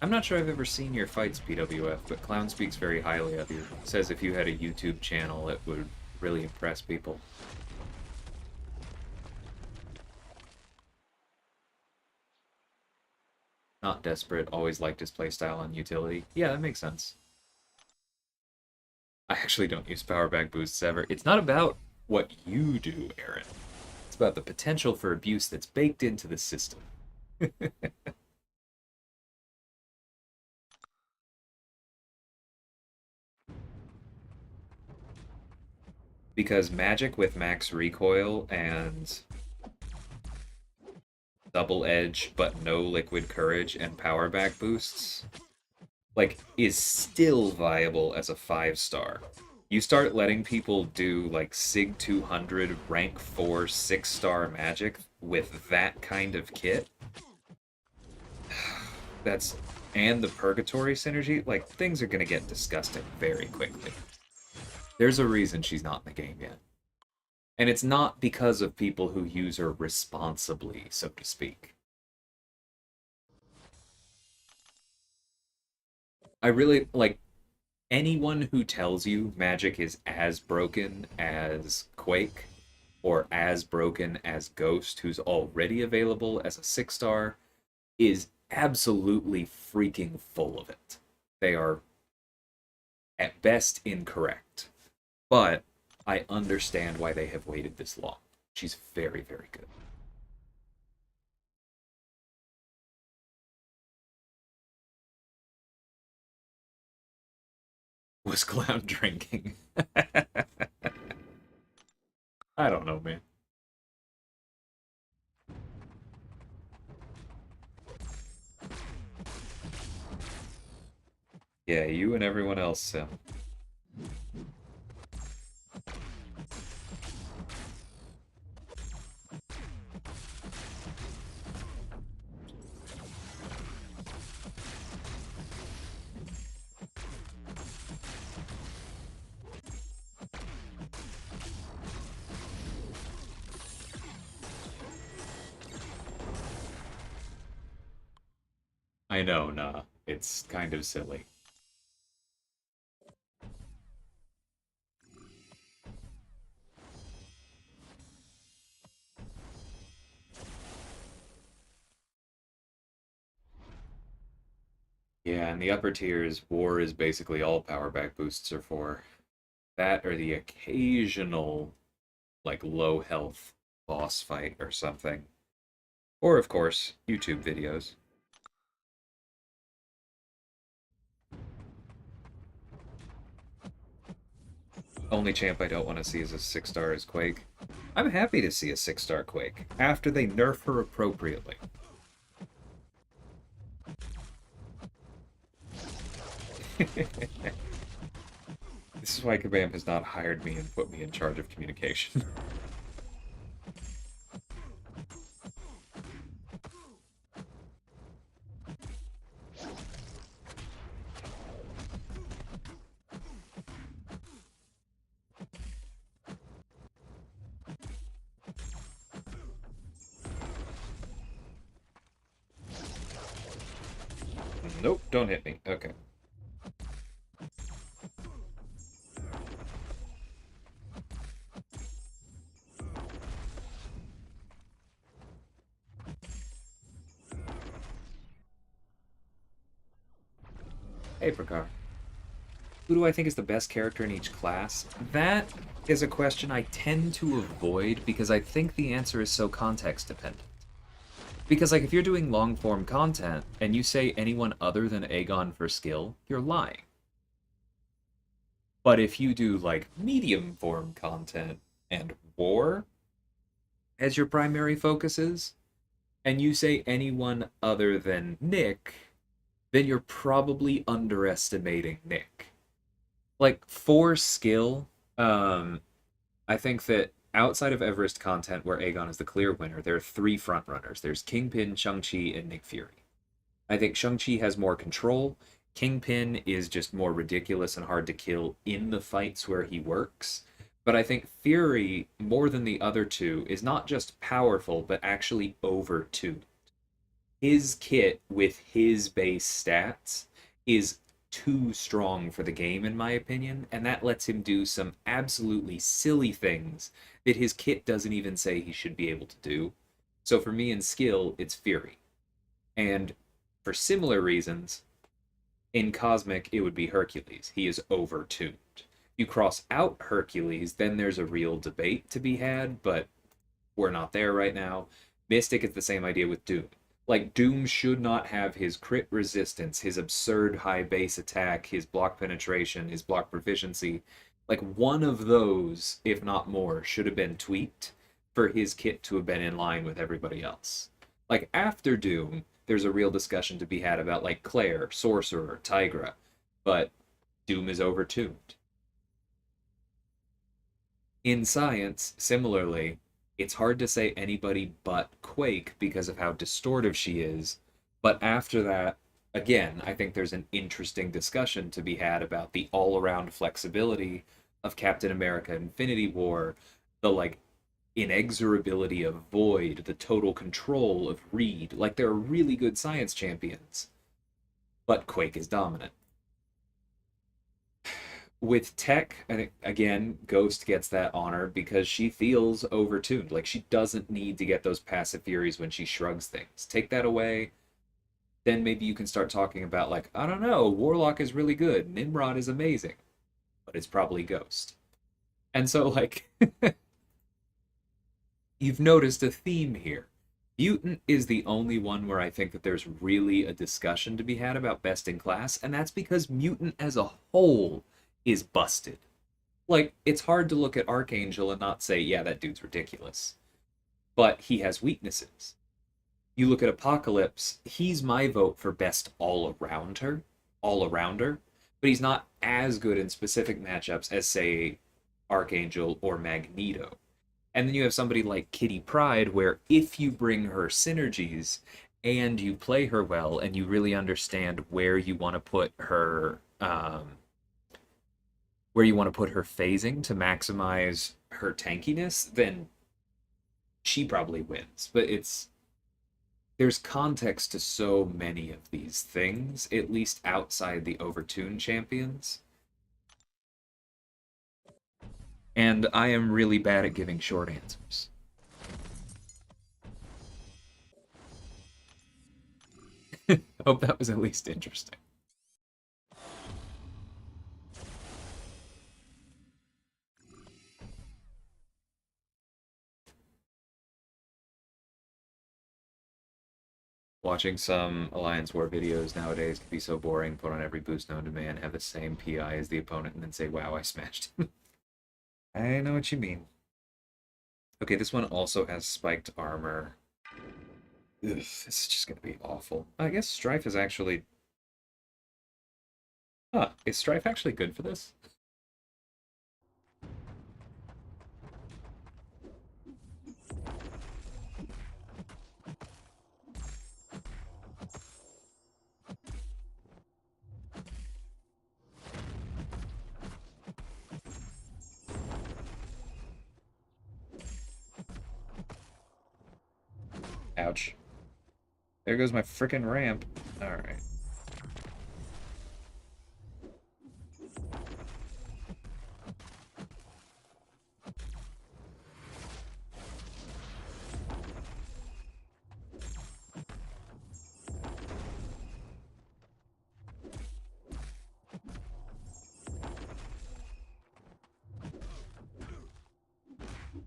I'm not sure I've ever seen your fights, PWF, but Clown speaks very highly of you. Says if you had a YouTube channel, it would really impress people. Not desperate, always liked his playstyle and utility. Yeah, that makes sense. I actually don't use power back boosts ever. It's not about what you do, Aaron. It's about the potential for abuse that's baked into the system. Because magic with max recoil and double edge but no liquid courage and power back boosts like is still viable as a 5-star. You start letting people do like Sig 200 rank 4 6-star magic with that kind of kit. That's and the purgatory synergy, like things are going to get disgusting very quickly. There's a reason she's not in the game yet. And it's not because of people who use her responsibly, so to speak. I really like anyone who tells you Magic is as broken as Quake or as broken as Ghost, who's already available as a 6-star, is absolutely freaking full of it. They are at best incorrect. But I understand why they have waited this long. She's very, very good. Was Clown drinking? I don't know, man. Yeah, you and everyone else, Sim. I know, nah. It's kind of silly. Yeah, in the upper tiers, war is basically all power back boosts are for. That or the occasional, like, low health boss fight or something. Or, of course, YouTube videos. Only champ I don't want to see as a 6-star is Quake. I'm happy to see a 6-star Quake, after they nerf her appropriately. This is why Kabam has not hired me and put me in charge of communication. Nope, don't hit me. Okay. Hey, Prakar. Who do I think is the best character in each class? That is a question I tend to avoid because I think the answer is so context dependent. Because, like, if you're doing long form content and you say anyone other than Aegon for skill, you're lying. But if you do, like, medium form content and war as your primary focuses, and you say anyone other than Nick, then you're probably underestimating Nick. Like, for skill, I think that outside of Everest content, where Aegon is the clear winner, there are three frontrunners. There's Kingpin, Shang-Chi, and Nick Fury. I think Shang-Chi has more control. Kingpin is just more ridiculous and hard to kill in the fights where he works. But I think Fury, more than the other two, is not just powerful, but actually overtuned. His kit with his base stats is too strong for the game, in my opinion, and that lets him do some absolutely silly things that his kit doesn't even say he should be able to do. So for me in skill, it's Fury. And For similar reasons, in Cosmic, it would be Hercules. He is overtuned. You cross out Hercules, then there's a real debate to be had, but we're not there right now. Mystic is the same idea with Doom. Like, Doom should not have his crit resistance, his absurd high base attack, his block penetration, his block proficiency. Like, one of those, if not more, should have been tweaked for his kit to have been in line with everybody else. Like, after Doom, there's a real discussion to be had about, like, Claire, Sorcerer, Tigra, but Doom is overtuned. In science, similarly, it's hard to say anybody but Quake because of how distortive she is. But after that, again, I think there's an interesting discussion to be had about the all around flexibility of Captain America Infinity War, the like inexorability of Void, the total control of Reed. Like, there are really good science champions, but Quake is dominant. With Tech, I think again, Ghost gets that honor because she feels overtuned. Like, she doesn't need to get those passive furies when she shrugs things. Take that away, then maybe you can start talking about, like, I don't know, Warlock is really good, Nimrod is amazing, but it's probably Ghost. And so, like, you've noticed a theme here. Mutant is the only one where I think that there's really a discussion to be had about best in class, and that's because Mutant as a whole is busted. Like, it's hard to look at Archangel and not say, yeah, that dude's ridiculous. But he has weaknesses. You look at Apocalypse, he's my vote for best all arounder, but he's not as good in specific matchups as, say, Archangel or Magneto. And then you have somebody like Kitty Pryde, where if you bring her synergies and you play her well and you really understand where you want to put her phasing to maximize her tankiness, then she probably wins. But there's context to so many of these things, at least outside the overtuned champions. And I am really bad at giving short answers. Hope that was at least interesting. Watching some Alliance War videos nowadays can be so boring. Put on every boost known to man, have the same PI as the opponent, and then say, wow, I smashed him. I know what you mean. Okay, this one also has spiked armor. Ugh, this is just gonna be awful. I guess Strife is actually... Huh, is Strife actually good for this? Ouch. There goes my frickin' ramp. Alright.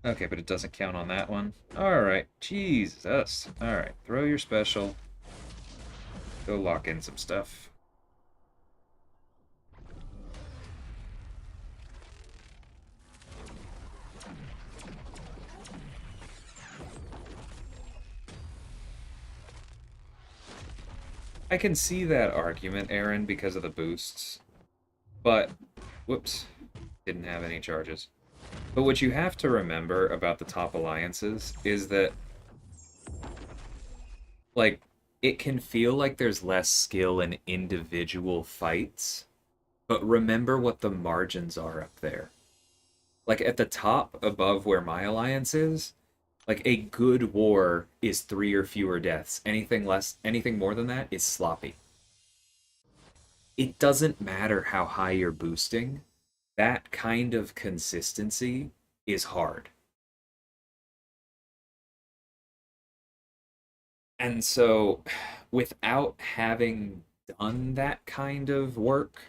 Okay, but it doesn't count on that one. Alright, Jesus. Alright, throw your special. Go lock in some stuff. I can see that argument, Aaron, because of the boosts. But, whoops, didn't have any charges. But what you have to remember about the top alliances is that, like, it can feel like there's less skill in individual fights, but remember what the margins are up there. Like, at the top, above where my alliance is, like, a good war is 3 or fewer deaths. Anything more than that is sloppy. It doesn't matter how high you're boosting, that kind of consistency is hard. And so, without having done that kind of work,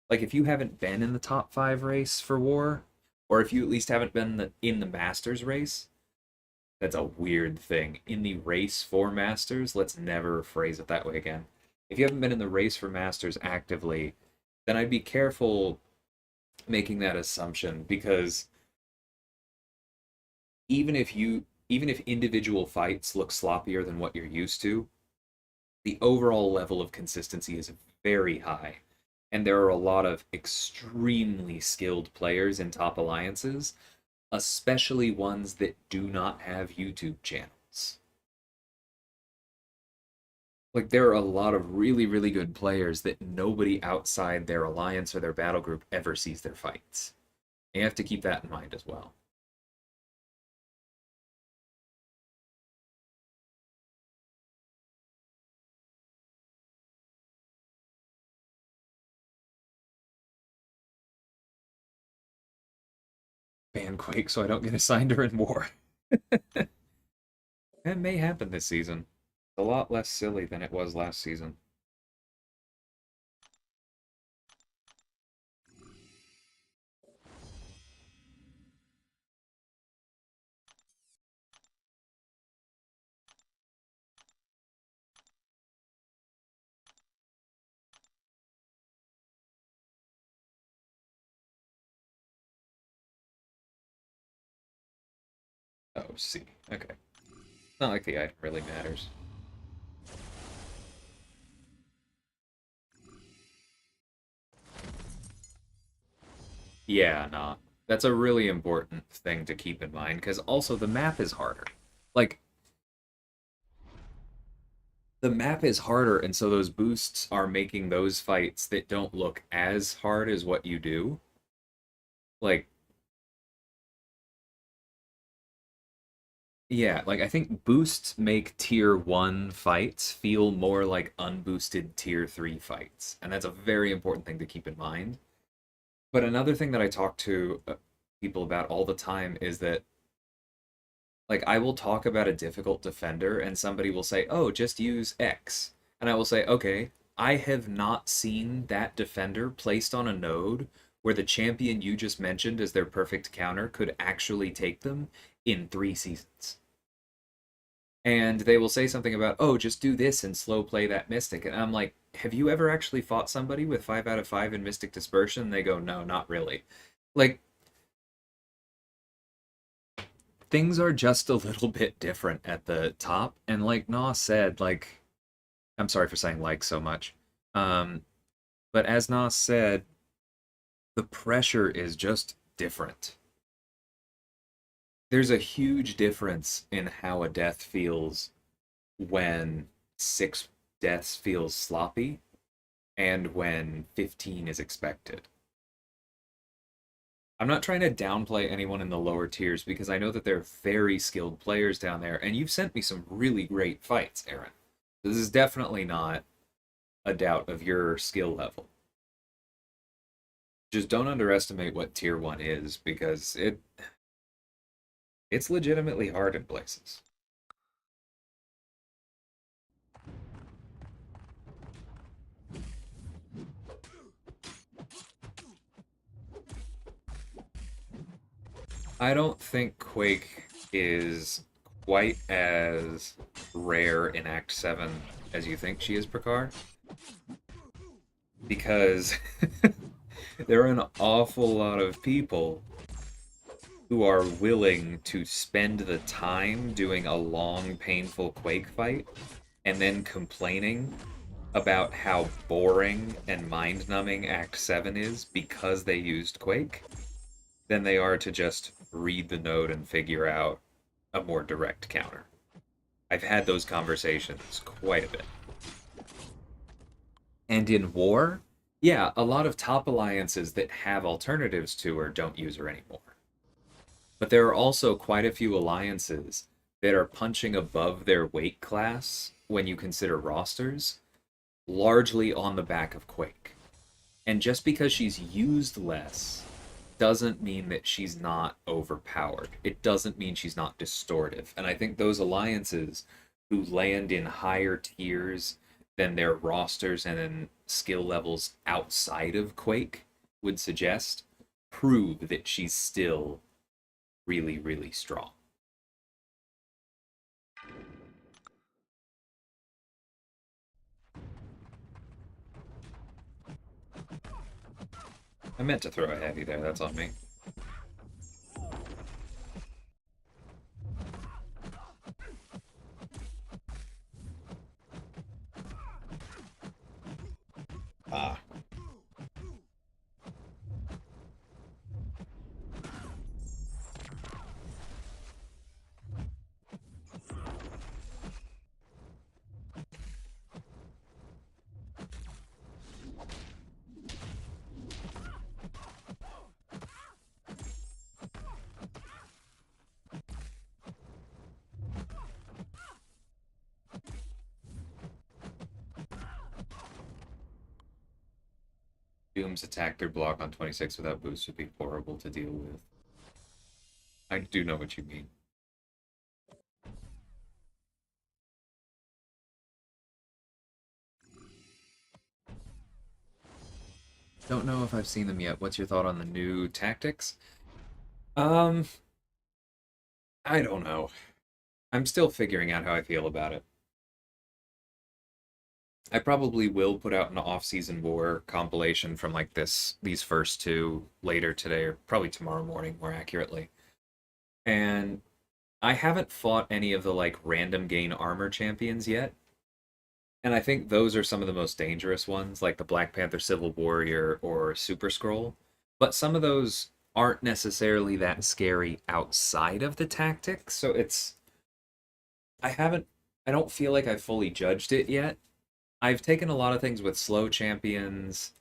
like if you haven't been in the top five race for war, or if you at least haven't been in the Masters race, that's a weird thing. In the race for Masters, let's never phrase it that way again. If you haven't been in the race for Masters actively, then I'd be careful making that assumption because even if individual fights look sloppier than what you're used to, the overall level of consistency is very high. And there are a lot of extremely skilled players in top alliances, especially ones that do not have YouTube channels. Like, there are a lot of really, really good players that nobody outside their alliance or their battle group ever sees their fights. You have to keep that in mind as well. Ban Quake so I don't get assigned her in war. That may happen this season. A lot less silly than it was last season. Oh, C. Okay. Not like the item really matters. Yeah, nah. That's a really important thing to keep in mind, because also the map is harder. Like, the map is harder, and so those boosts are making those fights that don't look as hard as what you do. Like, yeah, like I think boosts make tier 1 fights feel more like unboosted tier 3 fights. And that's a very important thing to keep in mind. But another thing that I talk to people about all the time is that, like, I will talk about a difficult defender and somebody will say, oh, just use X. And I will say, okay, I have not seen that defender placed on a node where the champion you just mentioned as their perfect counter could actually take them in 3 seasons. And they will say something about, oh, just do this and slow play that Mystic. And I'm like, have you ever actually fought somebody with 5 out of 5 in Mystic Dispersion? And they go, no, not really. Like, things are just a little bit different at the top. And like Nah said, like, I'm sorry for saying like so much. Um, but as Nah said, the pressure is just different. There's a huge difference in how a death feels when 6 deaths feels sloppy and when 15 is expected. I'm not trying to downplay anyone in the lower tiers because I know that they're very skilled players down there, and you've sent me some really great fights, Aaron. This is definitely not a doubt of your skill level. Just don't underestimate what tier 1 is because it's legitimately hard in places. I don't think Quake is quite as rare in Act 7 as you think she is, Prakar, because there are an awful lot of people who are willing to spend the time doing a long, painful Quake fight and then complaining about how boring and mind-numbing Act 7 is because they used Quake than they are to just read the node and figure out a more direct counter. I've had those conversations quite a bit. And in war, yeah, a lot of top alliances that have alternatives to her don't use her anymore. But there are also quite a few alliances that are punching above their weight class when you consider rosters, largely on the back of Quake. And just because she's used less doesn't mean that she's not overpowered. It doesn't mean she's not distortive. And I think those alliances who land in higher tiers than their rosters and in skill levels outside of Quake would suggest, prove that she's still really, really strong. I meant to throw a heavy there, that's on me. Ah. Doom's attack through block on 26 without boost would be horrible to deal with. I do know what you mean. Don't know if I've seen them yet. What's your thought on the new tactics? Um, I don't know. I'm still figuring out how I feel about it. I probably will put out an off-season war compilation from like these first two later today, or probably tomorrow morning, more accurately. And I haven't fought any of the like random gain armor champions yet. And I think those are some of the most dangerous ones, like the Black Panther Civil Warrior or Super Scroll. But some of those aren't necessarily that scary outside of the tactics. So I haven't, I don't feel like I've fully judged it yet. I've taken a lot of things with slow champions.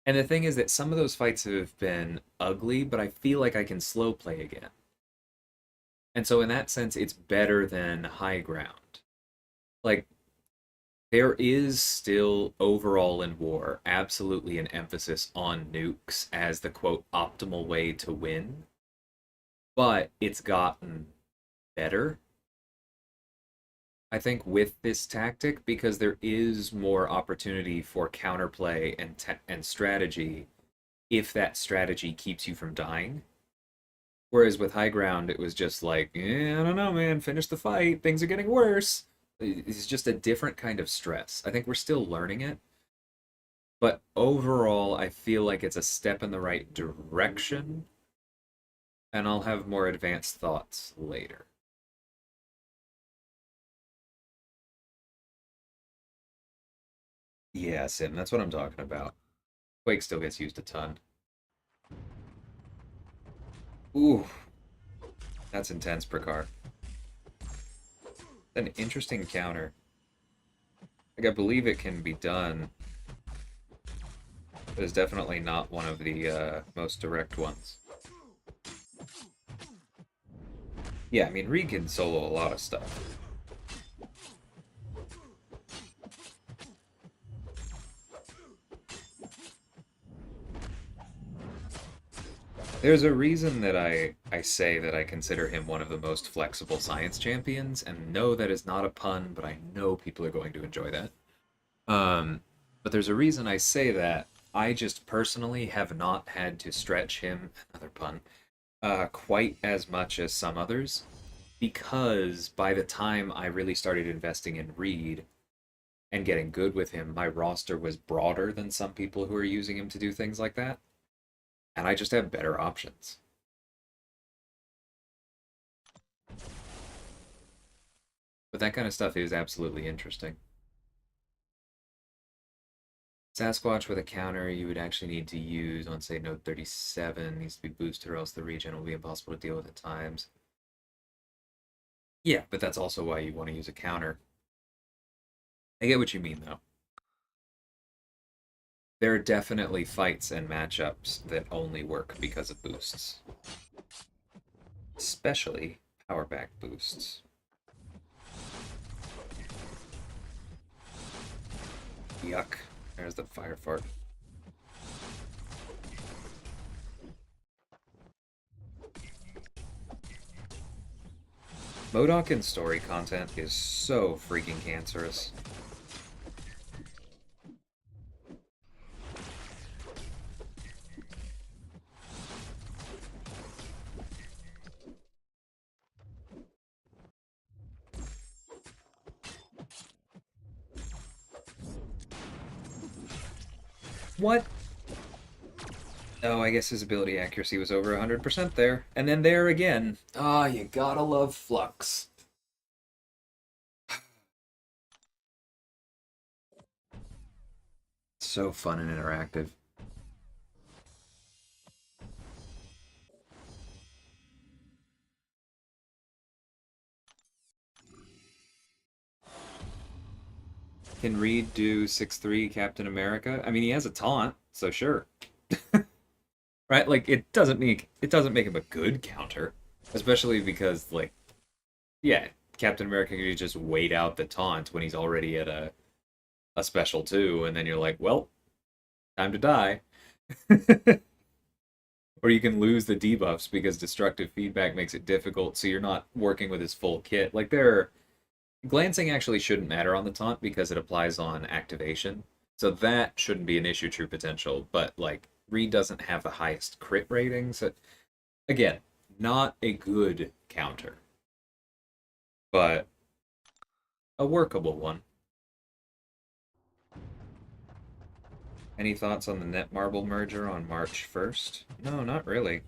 And the thing is that some of those fights have been ugly, but I feel like I can slow play again. And so in that sense, it's better than high ground. Like, there is still overall in war absolutely an emphasis on nukes as the quote optimal way to win, but it's gotten better, I think, with this tactic because there is more opportunity for counterplay and strategy if that strategy keeps you from dying. Whereas with high ground, it was just like, I don't know, man, finish the fight. Things are getting worse. It's just a different kind of stress. I think we're still learning it, but overall, I feel like it's a step in the right direction, and I'll have more advanced thoughts later. Yeah, Sim, that's what I'm talking about. Quake still gets used a ton. Ooh, that's intense, Prakar. An interesting counter. Like, I believe it can be done, but it's definitely not one of the most direct ones. Yeah, I mean, Reed can solo a lot of stuff. There's a reason that I say that I consider him one of the most flexible science champions, and no, that is not a pun, but I know people are going to enjoy that. Um, but there's a reason I say that. I just personally have not had to stretch him, another pun, quite as much as some others, because by the time I really started investing in Reed and getting good with him, my roster was broader than some people who are using him to do things like that, and I just have better options. But that kind of stuff is absolutely interesting. Sasquatch with a counter you would actually need to use on, say, node 37 needs to be boosted or else the regen will be impossible to deal with at times. Yeah, but that's also why you want to use a counter. I get what you mean, though. There are definitely fights and matchups that only work because of boosts. Especially power back boosts. Yuck. There's the fire fart. MODOK in story content is so freaking cancerous. What? Oh, I guess his ability accuracy was over 100% there. And then there again. Ah, you gotta love Flux. So fun and interactive. Can Reed do 6'3" Captain America? I mean, he has a taunt, so sure. Right? Like it doesn't make him a good counter, especially because like yeah, Captain America can just wait out the taunt when he's already at a special 2 and then you're like, "Well, time to die." Or you can lose the debuffs because destructive feedback makes it difficult, so you're not working with his full kit. Like there glancing actually shouldn't matter on the taunt because it applies on activation. So that shouldn't be an issue true potential, but like Reed doesn't have the highest crit rating, so again, not a good counter, but a workable one. Any thoughts on the Netmarble merger on March 1st? No, not really.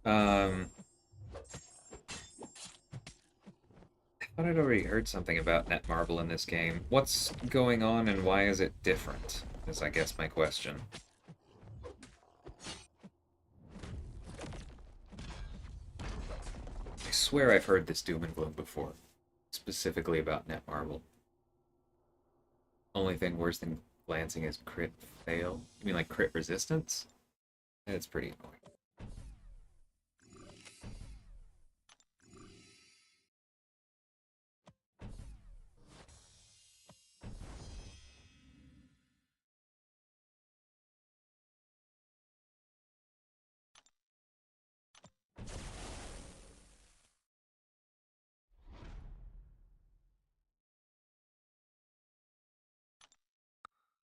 Um, I thought I'd already heard something about Netmarble in this game. What's going on and why is it different? Is I guess my question. I swear I've heard this doom and gloom before, specifically about Netmarble. Only thing worse than glancing is crit fail. You mean like crit resistance? It's pretty annoying.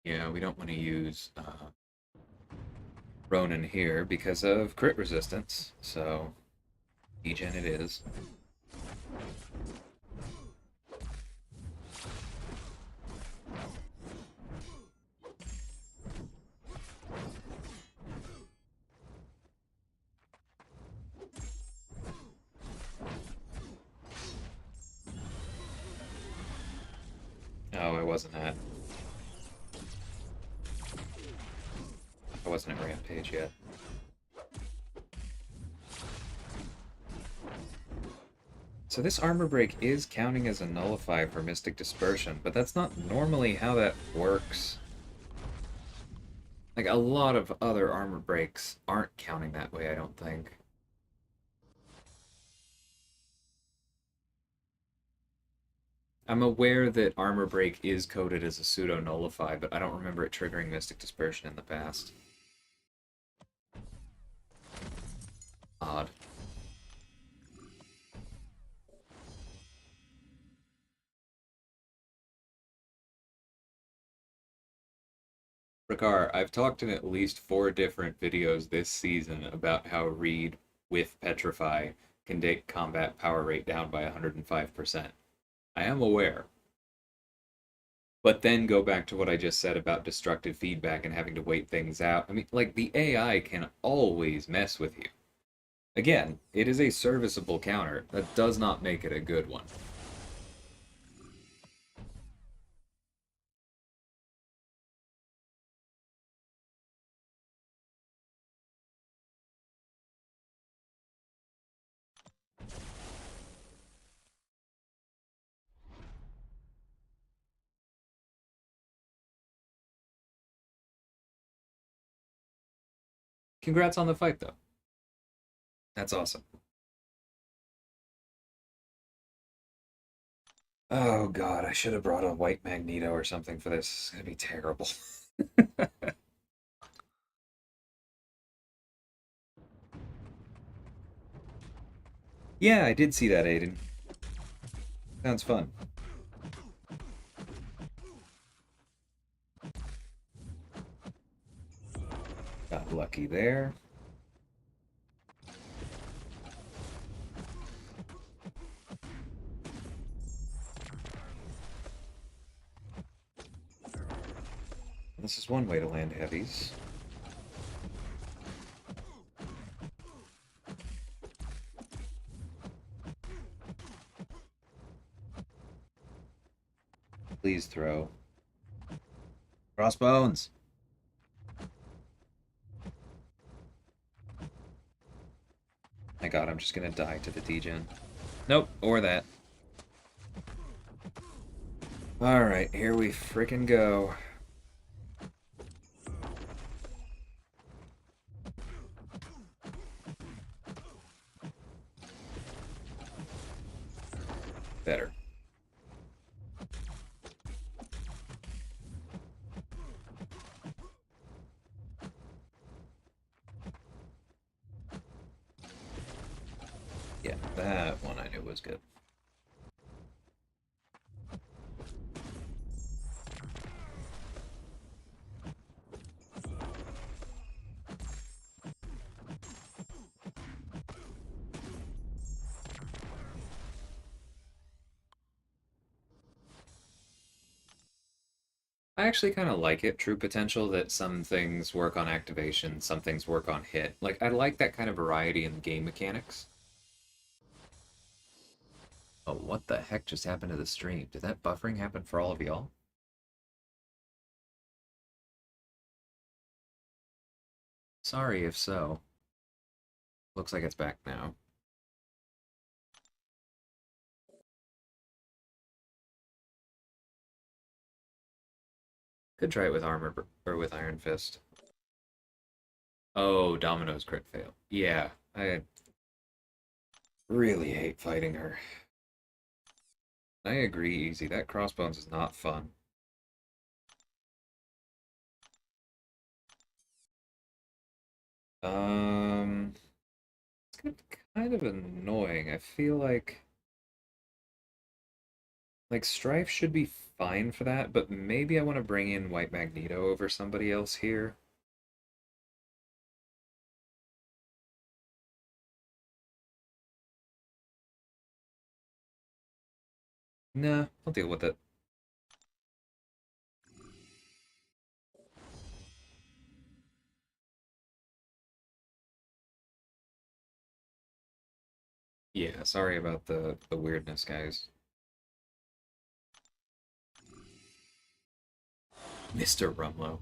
Yeah, we don't want to use Ronin here because of crit resistance, so degen it is. Oh, I wasn't at. I wasn't at Rampage yet. So this armor break is counting as a nullify for Mystic Dispersion, but that's not normally how that works. Like, a lot of other armor breaks aren't counting that way, I don't think. I'm aware that armor break is coded as a pseudo nullify, but I don't remember it triggering Mystic Dispersion in the past. Odd. Ricard, I've talked in at least 4 different videos this season about how Reed with Petrify can take combat power rate down by 105%. I am aware. But then go back to what I just said about destructive feedback and having to wait things out. I mean, like, the AI can always mess with you. Again, it is a serviceable counter. That does not make it a good one. Congrats on the fight, though. That's awesome. Oh god, I should have brought a white Magneto or something for this. It's gonna be terrible. Yeah, I did see that, Aiden. Sounds fun. Got lucky there. This is one way to land heavies. Please throw. Crossbones! My god, I'm just gonna die to the degen. Nope, or that. Alright, here we frickin' go. Better. Yeah, that one I knew was good. I actually kind of like it, true potential, that some things work on activation, some things work on hit. Like, I like that kind of variety in game mechanics. Oh, what the heck just happened to the stream? Did that buffering happen for all of y'all? Sorry if so. Looks like it's back now. Could try it with armor or with Iron Fist. Oh, Domino's crit fail. Yeah, I really hate fighting her. I agree, Easy. That crossbones is not fun. It's kind of annoying. I feel like Strife should be fine for that, but maybe I want to bring in White Magneto over somebody else here. Nah, I'll deal with it. Yeah, sorry about the weirdness, guys. Mr. Rumlow.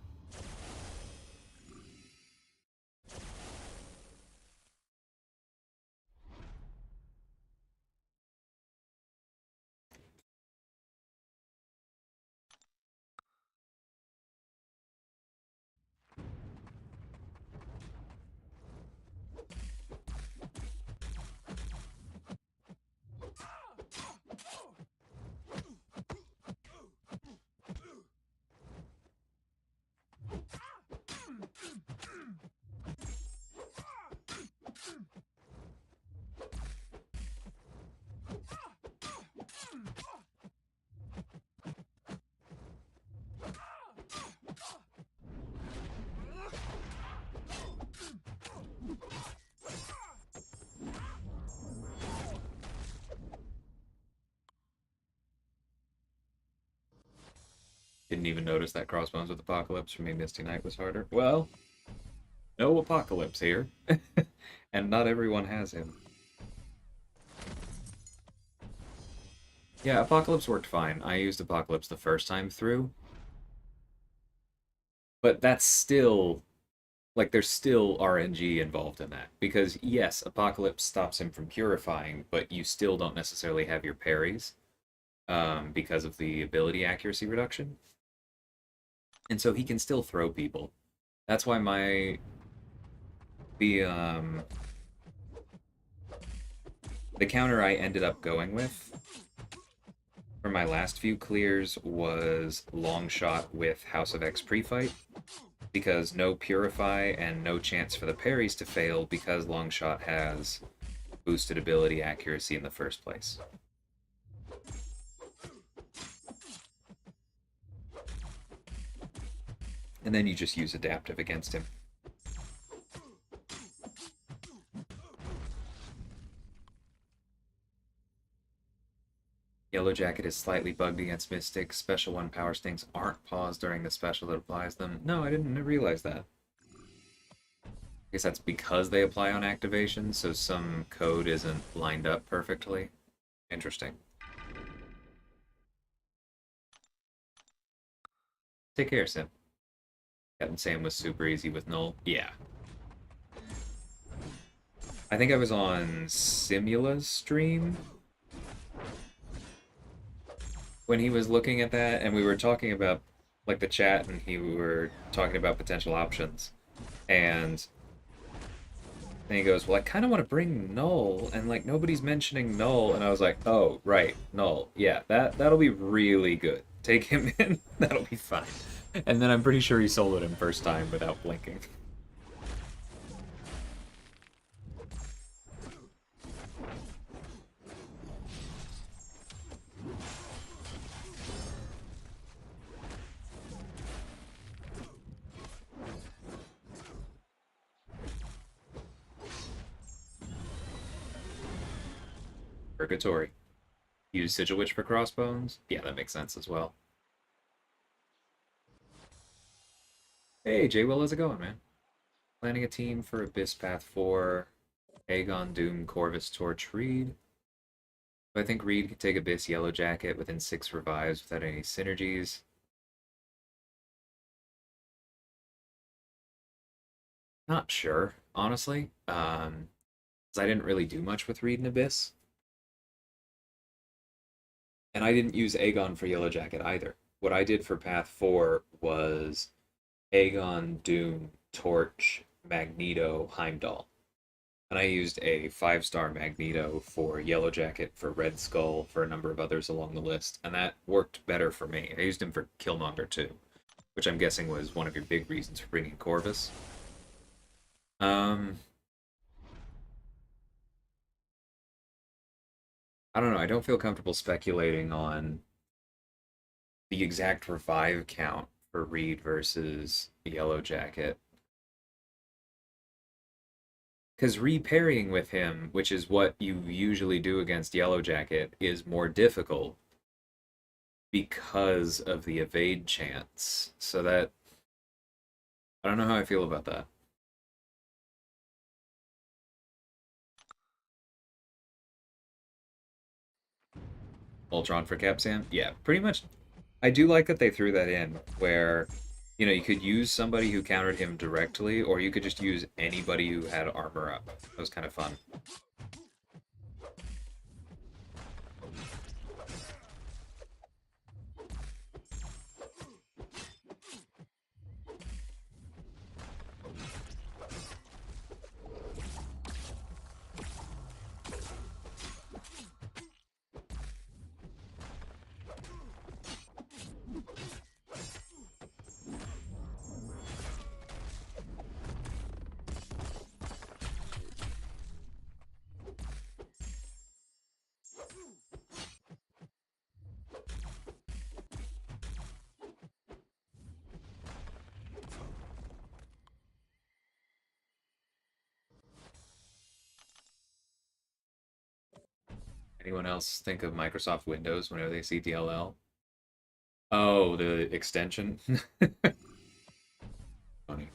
Didn't even notice that Crossbones with Apocalypse for me Misty Knight was harder. Well, no Apocalypse here. And not everyone has him. Yeah, Apocalypse worked fine. I used Apocalypse the first time through. But that's still, like, there's still RNG involved in that. Because, yes, Apocalypse stops him from purifying, but you still don't necessarily have your parries because of the ability accuracy reduction. And so he can still throw people. That's why the the counter I ended up going with for my last few clears was long shot with House of X pre-fight, because no purify and no chance for the parries to fail because long shot has boosted ability accuracy in the first place. And then you just use adaptive against him. Yellow Jacket is slightly bugged against Mystic. Special 1 power stings aren't paused during the special that applies them. No, I didn't realize that. I guess that's because they apply on activation, so some code isn't lined up perfectly. Interesting. Take care, Sim. Captain Sam was super easy with Null. Yeah. I think I was on Simula's stream when he was looking at that, and we were talking about, like, the chat, and we were talking about potential options. And then he goes, well, I kind of want to bring Null, and, like, nobody's mentioning Null. And I was like, oh, right, Null. Yeah, that'll be really good. Take him in. That'll be fine. And then I'm pretty sure he soloed him first time without blinking. Purgatory. Use Sigil Witch for crossbones? Yeah, that makes sense as well. Hey, J-Will, how's it going, man? Planning a team for Abyss Path 4, Aegon, Doom, Corvus, Torch, Reed. I think Reed could take Abyss Yellow Jacket within 6 revives without any synergies. Not sure, honestly. 'Cause I didn't really do much with Reed and Abyss. And I didn't use Aegon for Yellow Jacket either. What I did for Path 4 was Aegon, Doom, Torch, Magneto, Heimdall. And I used a 5-star Magneto for Yellow Jacket, for Red Skull, for a number of others along the list, and that worked better for me. I used him for Killmonger too, which I'm guessing was one of your big reasons for bringing Corvus. I don't know. I don't feel comfortable speculating on the exact revive count for Reed versus Yellow Jacket. Because reparrying with him, which is what you usually do against Yellow Jacket, is more difficult because of the evade chance. So that, I don't know how I feel about that. Ultron for Capsam? Yeah, pretty much. I do like that they threw that in, where, you could use somebody who countered him directly, or you could just use anybody who had armor up. That was kind of fun. Anyone else think of Microsoft Windows whenever they see DLL? Oh, the extension? Funny.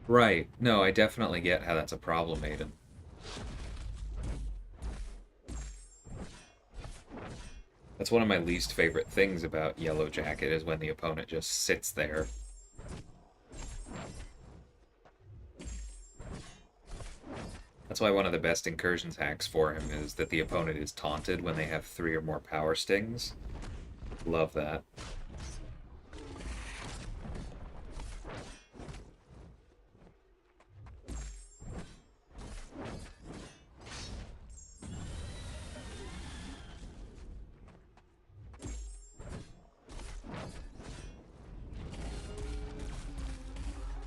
Right. No, I definitely get how that's a problem, Aiden. That's one of my least favorite things about Yellow Jacket is when the opponent just sits there. That's why one of the best incursions hacks for him is that the opponent is taunted when they have 3 or more power stings. Love that.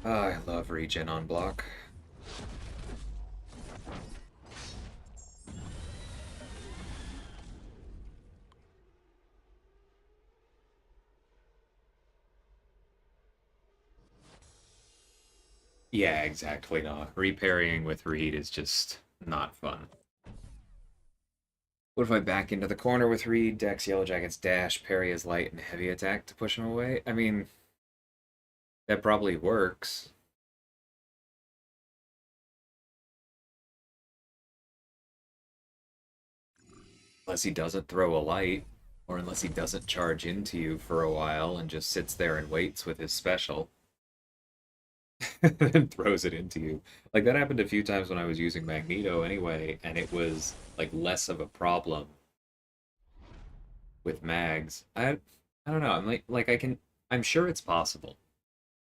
Oh, I love regen on block. Yeah, exactly. No, reparrying with Reed is just not fun. What if I back into the corner with Reed, Dex Yellow Jacket's dash, parry his light and heavy attack to push him away? I mean, that probably works. Unless he doesn't throw a light, or unless he doesn't charge into you for a while and just sits there and waits with his special and throws it into you. Like that happened a few times when I was using Magneto anyway, and it was like less of a problem with mags. I don't know. I'm sure it's possible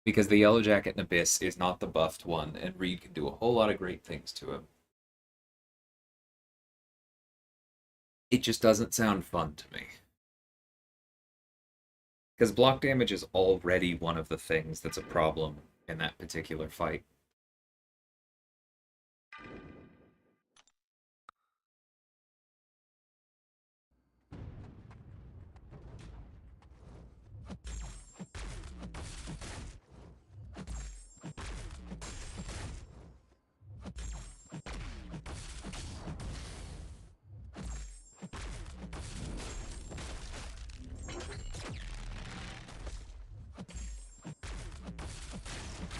because the Yellow Jacket and Abyss is not the buffed one, and Reed can do a whole lot of great things to him. It just doesn't sound fun to me. Because block damage is already one of the things that's a problem in that particular fight.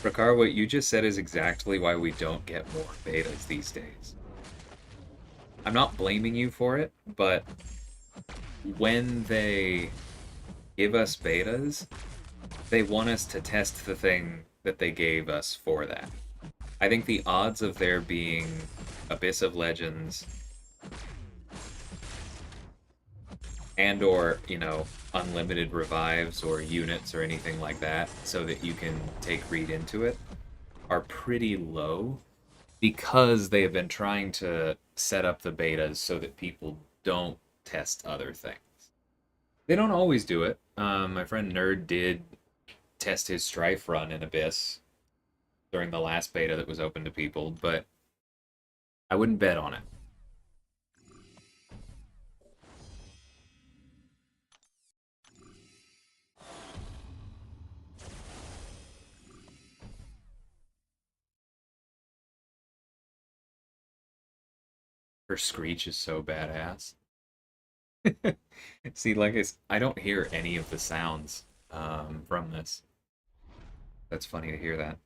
Rakar, what you just said is exactly why we don't get more betas these days. I'm not blaming you for it, but when they give us betas, they want us to test the thing that they gave us for that. I think the odds of there being Abyss of Legends and or, unlimited revives or units or anything like that so that you can take Reed into it are pretty low because they have been trying to set up the betas so that people don't test other things. They don't always do it. My friend Nerd did test his Strife run in Abyss during the last beta that was open to people, but I wouldn't bet on it. Her screech is so badass. See, I don't hear any of the sounds from this. That's funny to hear that.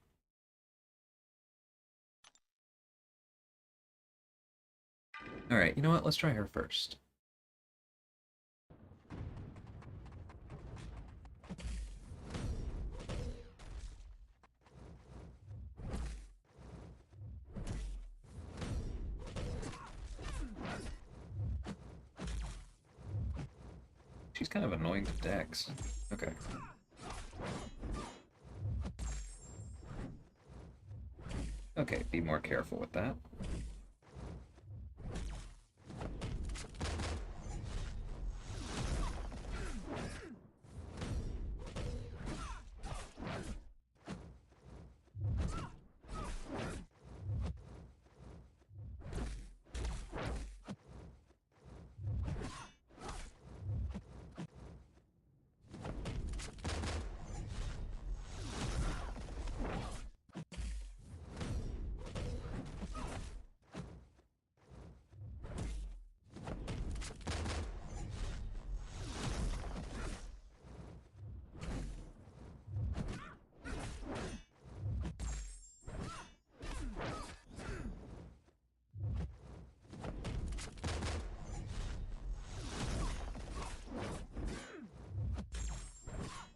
All right, you know what? Let's try her first. She's kind of annoying to Dex. Okay. Okay, be more careful with that.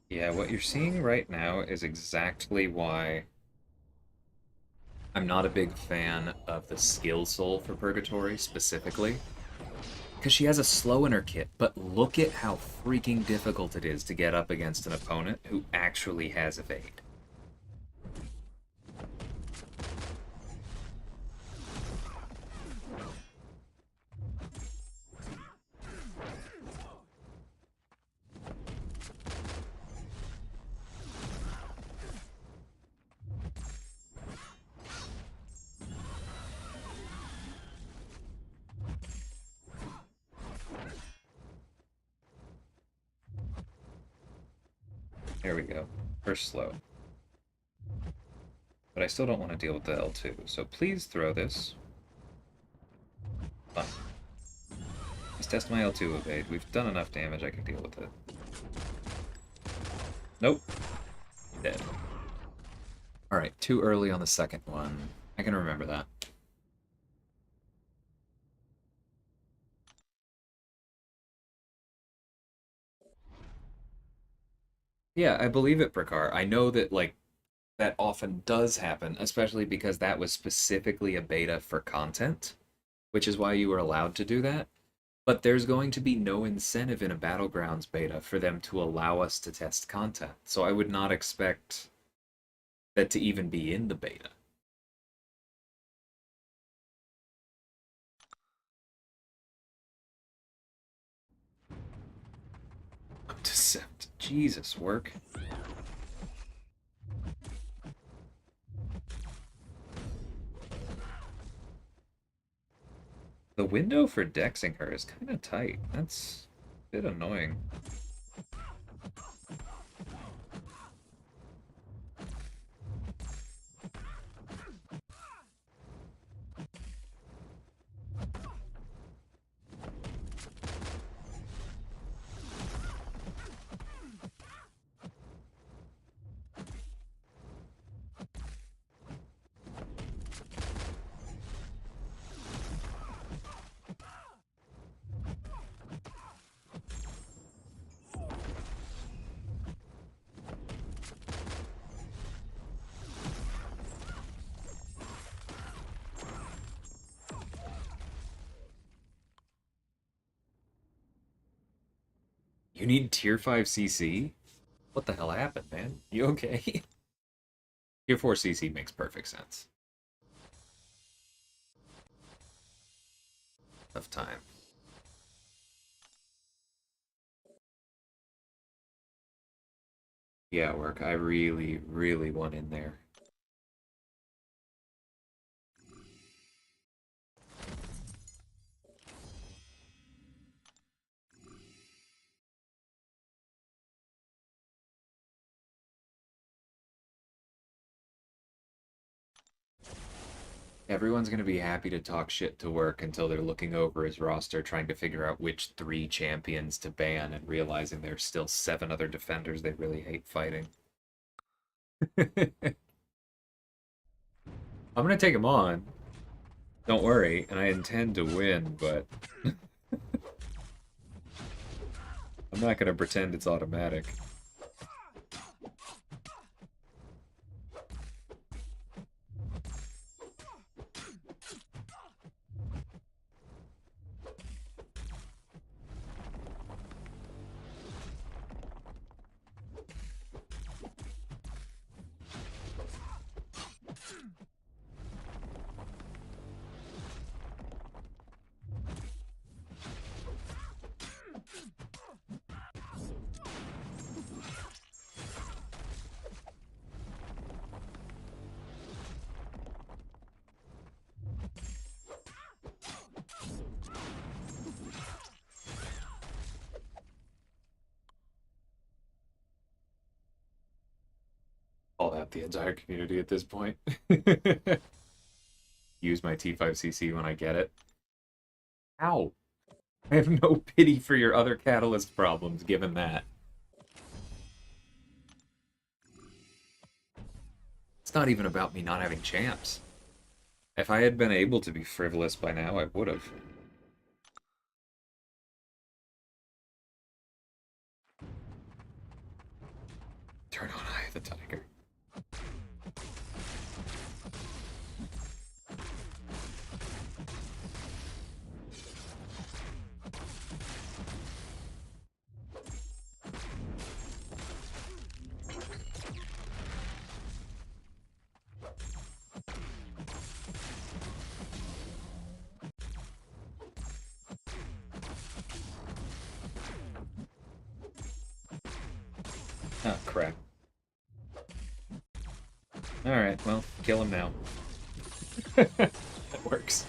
Yeah, what you're seeing right now is exactly why I'm not a big fan of the skill soul for Purgatory specifically. Because she has a slow in her kit, but look at how freaking difficult it is to get up against an opponent who actually has evade. There we go. First slow. But I still don't want to deal with the L2, so please throw this. Fine. Let's test my L2 evade. We've done enough damage, I can deal with it. Nope. Dead. Alright, too early on the second one. I can remember that. Yeah, I believe it, Prakar. I know that, like, that often does happen, especially because that was specifically a beta for content, which is why you were allowed to do that. But there's going to be no incentive in a Battlegrounds beta for them to allow us to test content. So I would not expect that to even be in the beta. Decept. Jesus, work. The window for dexing her is kind of tight. That's a bit annoying. You need tier 5 CC? What the hell happened, man? You okay? Tier 4 CC makes perfect sense. Tough time. Yeah, work. I really, really want in there. Everyone's going to be happy to talk shit to work until they're looking over his roster trying to figure out which 3 champions to ban and realizing there's still 7 other defenders they really hate fighting. I'm going to take him on. Don't worry, and I intend to win, but I'm not going to pretend it's automatic. Call out the entire community at this point. Use my T5CC when I get it. Ow! I have no pity for your other catalyst problems, given that. It's not even about me not having champs. If I had been able to be frivolous by now, I would have. Turn on Eye of the Tiger. Oh, crap. Alright, well, kill him now. That works.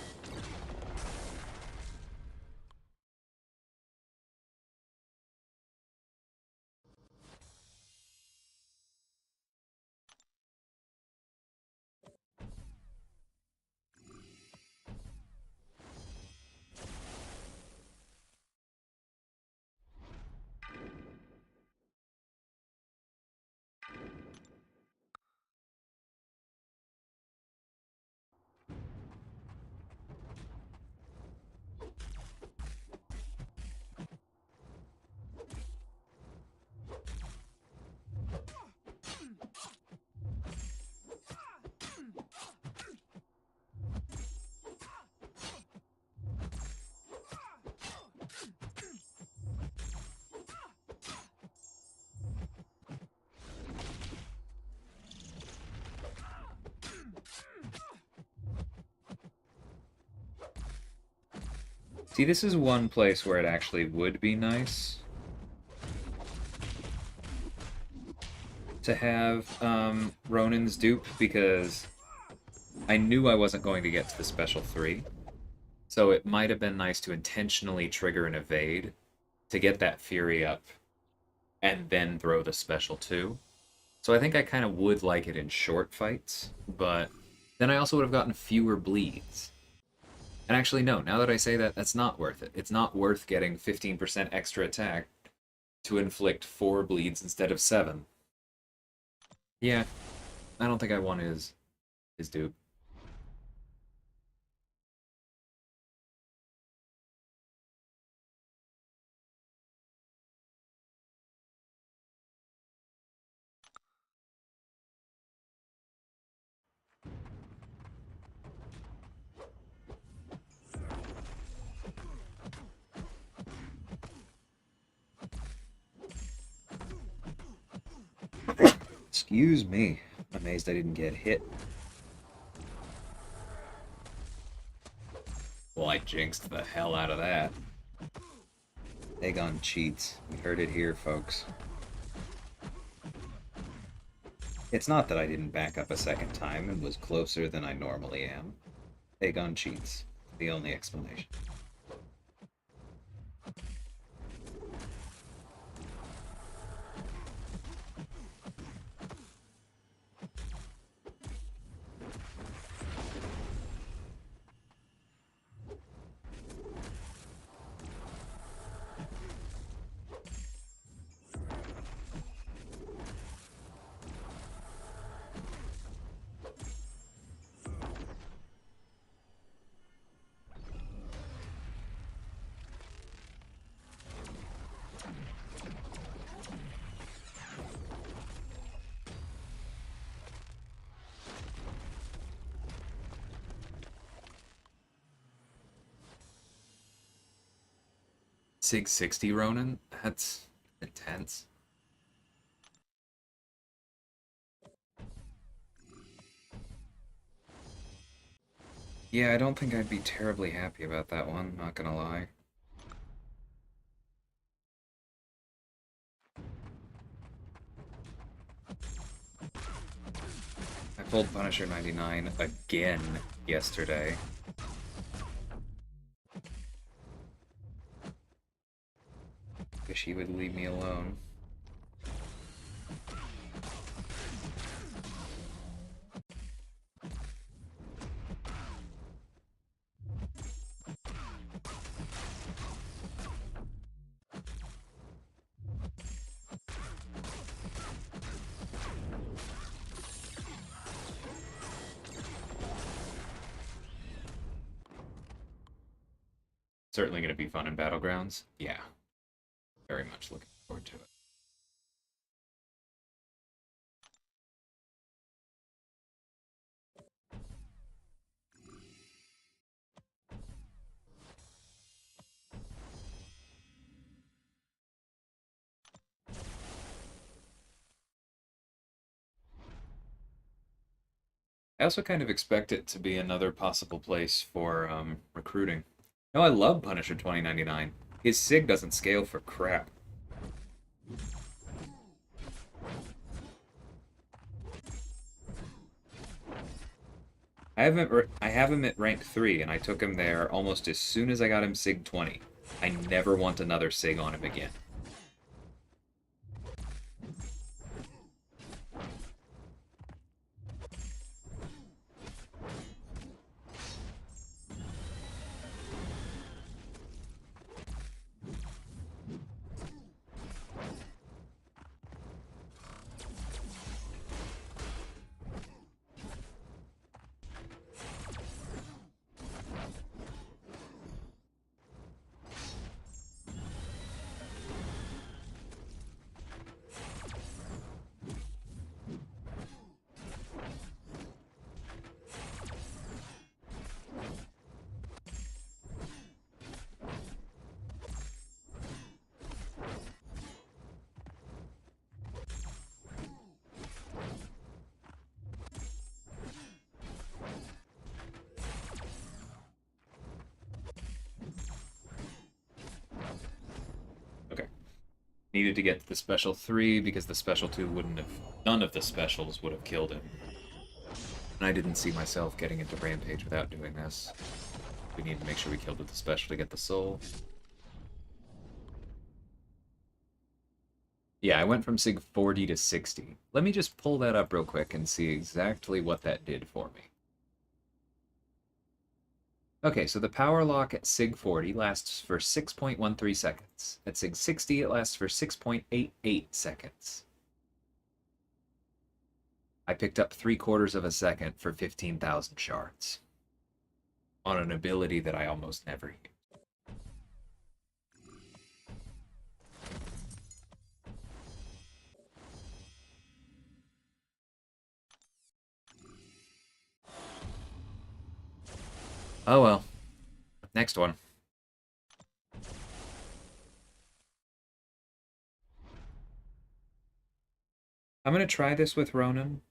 See, this is one place where it actually would be nice to have Ronin's dupe, because I knew I wasn't going to get to the special 3. So it might have been nice to intentionally trigger an evade to get that Fury up and then throw the special 2. So I think I kind of would like it in short fights, but then I also would have gotten fewer bleeds. And actually, no, now that I say that, that's not worth it. It's not worth getting 15% extra attack to inflict 4 bleeds instead of 7. Yeah, I don't think I want his dupe. Excuse me. I'm amazed I didn't get hit. Well, I jinxed the hell out of that. Aegon cheats. We heard it here, folks. It's not that I didn't back up a second time and was closer than I normally am. Aegon cheats. The only explanation. Sig 60 Ronin? That's intense. Yeah, I don't think I'd be terribly happy about that one, not gonna lie. I pulled Punisher 99 again yesterday. Wish he would leave me alone. Certainly going to be fun in Battlegrounds. Yeah, very much looking forward to it. I also kind of expect it to be another possible place for recruiting. No, I love Punisher 2099. His SIG doesn't scale for crap. I have him at rank 3, and I took him there almost as soon as I got him SIG 20. I never want another SIG on him again. Needed to get to the special 3 because the special 2 wouldn't have... None of the specials would have killed him. And I didn't see myself getting into Rampage without doing this. We need to make sure we killed with the special to get the soul. Yeah, I went from Sig 40 to 60. Let me just pull that up real quick and see exactly what that did for me. Okay, so the power lock at Sig 40 lasts for 6.13 seconds. At Sig 60, it lasts for 6.88 seconds. I picked up 3/4 of a second for 15,000 shards. On an ability that I almost never use. Oh well. Next one. I'm going to try this with Ronan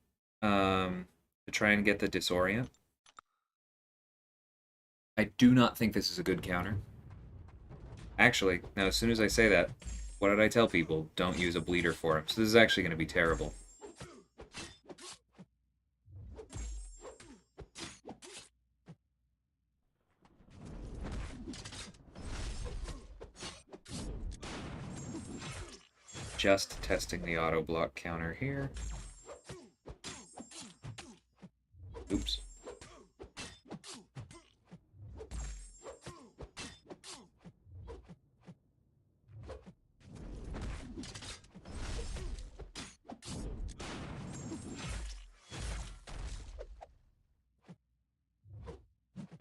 to try and get the disorient. I do not think this is a good counter. Actually, now as soon as I say that, what did I tell people? Don't use a bleeder for him. So this is actually going to be terrible. Just testing the auto block counter here. Oops.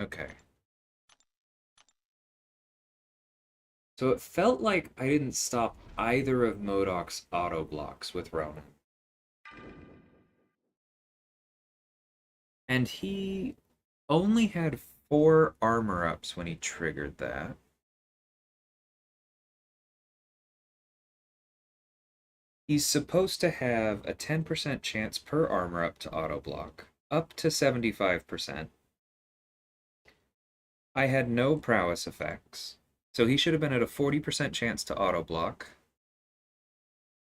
Okay. So it felt like I didn't stop either of MODOK's auto blocks with Ronan. And he only had 4 armor ups when he triggered that. He's supposed to have a 10% chance per armor up to auto block, up to 75%. I had no prowess effects, so he should have been at a 40% chance to auto block.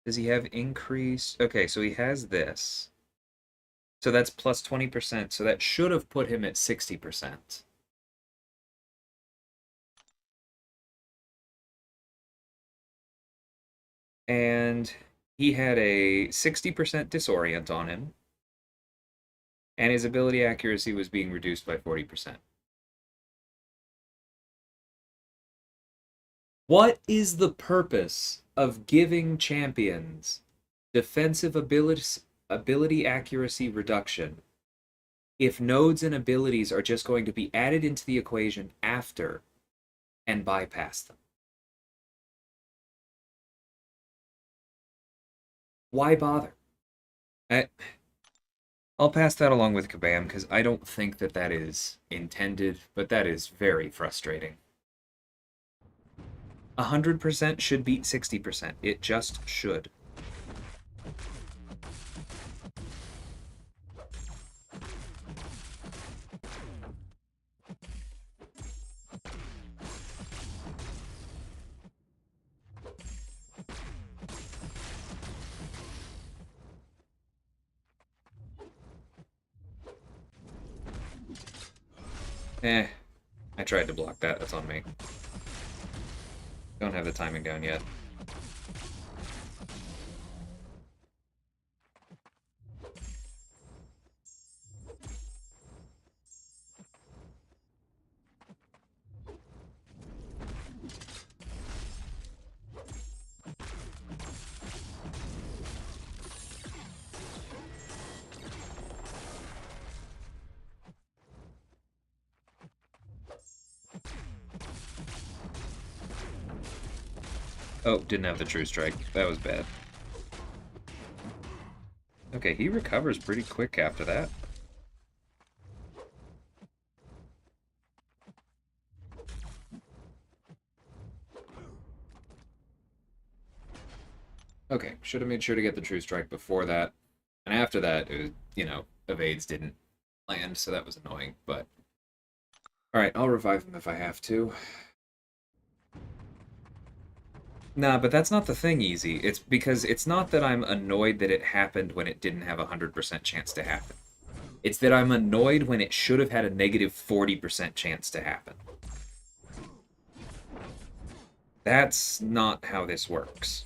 Does he have increased? Okay, so he has this. So that's plus 20%, so that should have put him at 60%. And he had a 60% disorient on him, and his ability accuracy was being reduced by 40%. What is the purpose of giving champions defensive ability accuracy reduction if nodes and abilities are just going to be added into the equation after and bypass them? Why bother? I'll pass that along with Kabam because I don't think that that is intended, but that is very frustrating. 100% should beat 60%. It just should. I tried to block that. That's on me. Don't have the timing down yet. Oh, didn't have the true strike. That was bad. Okay, he recovers pretty quick after that. Okay, should have made sure to get the true strike before that. And after that, it was, evades didn't land, so that was annoying, but... Alright, I'll revive him if I have to. Nah, but that's not the thing, Easy. It's because it's not that I'm annoyed that it happened when it didn't have a 100% chance to happen. It's that I'm annoyed when it should have had a negative 40% chance to happen. That's not how this works.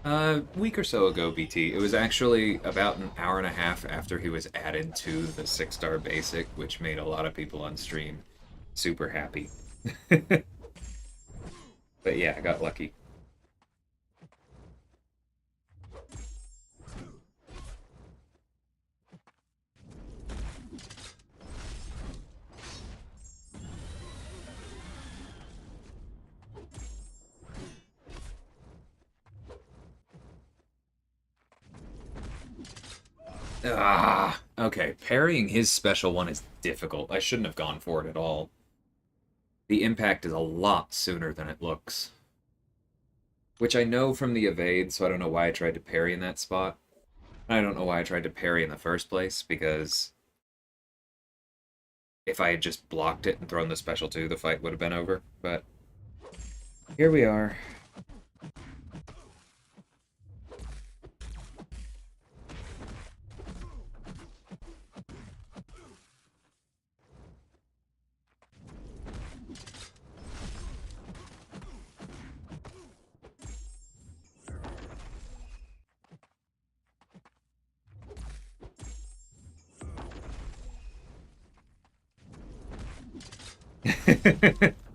A week or so ago, BT. It was actually about an hour and a half after he was added to the 6-star basic, which made a lot of people on stream super happy. But yeah, I got lucky. Ah, okay. Parrying his special one is difficult. I shouldn't have gone for it at all. The impact is a lot sooner than it looks. Which I know from the evade, so I don't know why I tried to parry in that spot. I don't know why I tried to parry in the first place, because if I had just blocked it and thrown the special too, the fight would have been over. But here we are.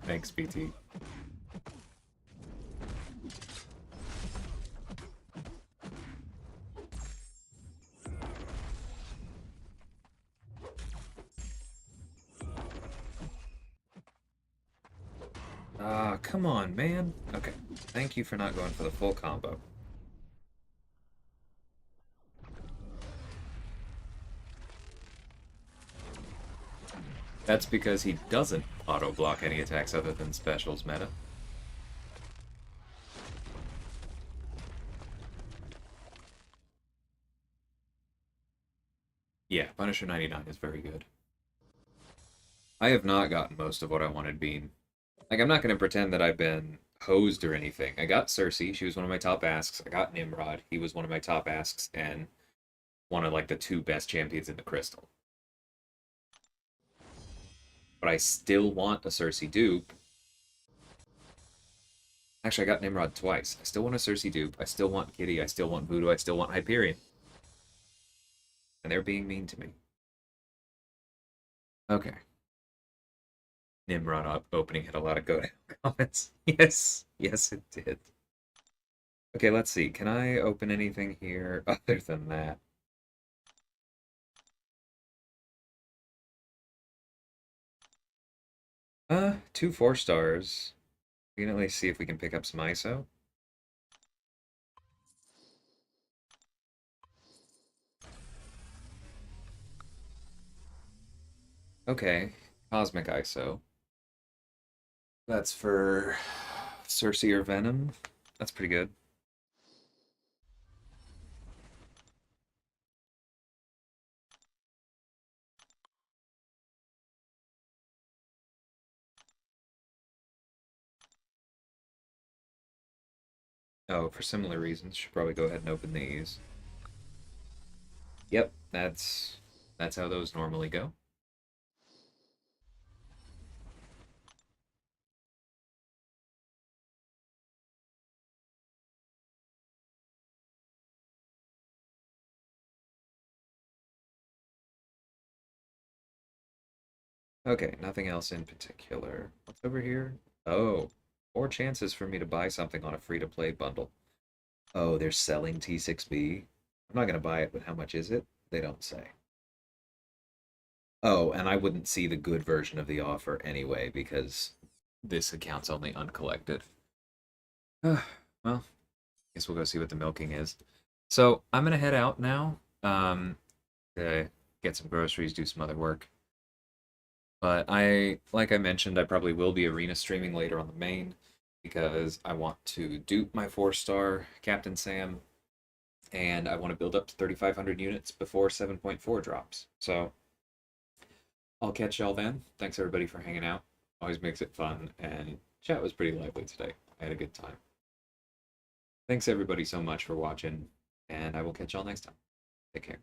Thanks, BT. Ah, come on, man. Okay, thank you for not going for the full combo. That's because he doesn't auto-block any attacks other than specials meta. Yeah, Punisher 99 is very good. I have not gotten most of what I wanted Bean. Like, I'm not going to pretend that I've been hosed or anything. I got Cersei. She was one of my top asks. I got Nimrod. He was one of my top asks and one of, like, the two best champions in the Crystal. But I still want a Cersei dupe. Actually, I got Nimrod twice. I still want a Cersei dupe. I still want Kitty. I still want Voodoo. I still want Hyperion. And they're being mean to me. Okay. Nimrod up opening had a lot of go down comments. Yes, yes, it did. Okay, let's see. Can I open anything here other than that? Two 4-stars. We can at least see if we can pick up some ISO. Okay, Cosmic ISO. That's for Cersei or Venom. That's pretty good. Oh, for similar reasons, should probably go ahead and open these. Yep, that's how those normally go. Okay, nothing else in particular. What's over here? Oh, more chances for me to buy something on a free-to-play bundle. Oh, they're selling T6B. I'm not gonna buy it, but how much is it? They don't say. Oh, and I wouldn't see the good version of the offer anyway because this account's only uncollected. Well, Guess we'll go see what the milking is. So I'm gonna head out now. To get some groceries, do some other work. But like I mentioned, I probably will be arena streaming later on the main because I want to dupe my 4-star Captain Sam and I want to build up to 3,500 units before 7.4 drops. So I'll catch y'all then. Thanks everybody for hanging out. Always makes it fun, and chat was pretty lively today. I had a good time. Thanks everybody so much for watching, and I will catch y'all next time. Take care.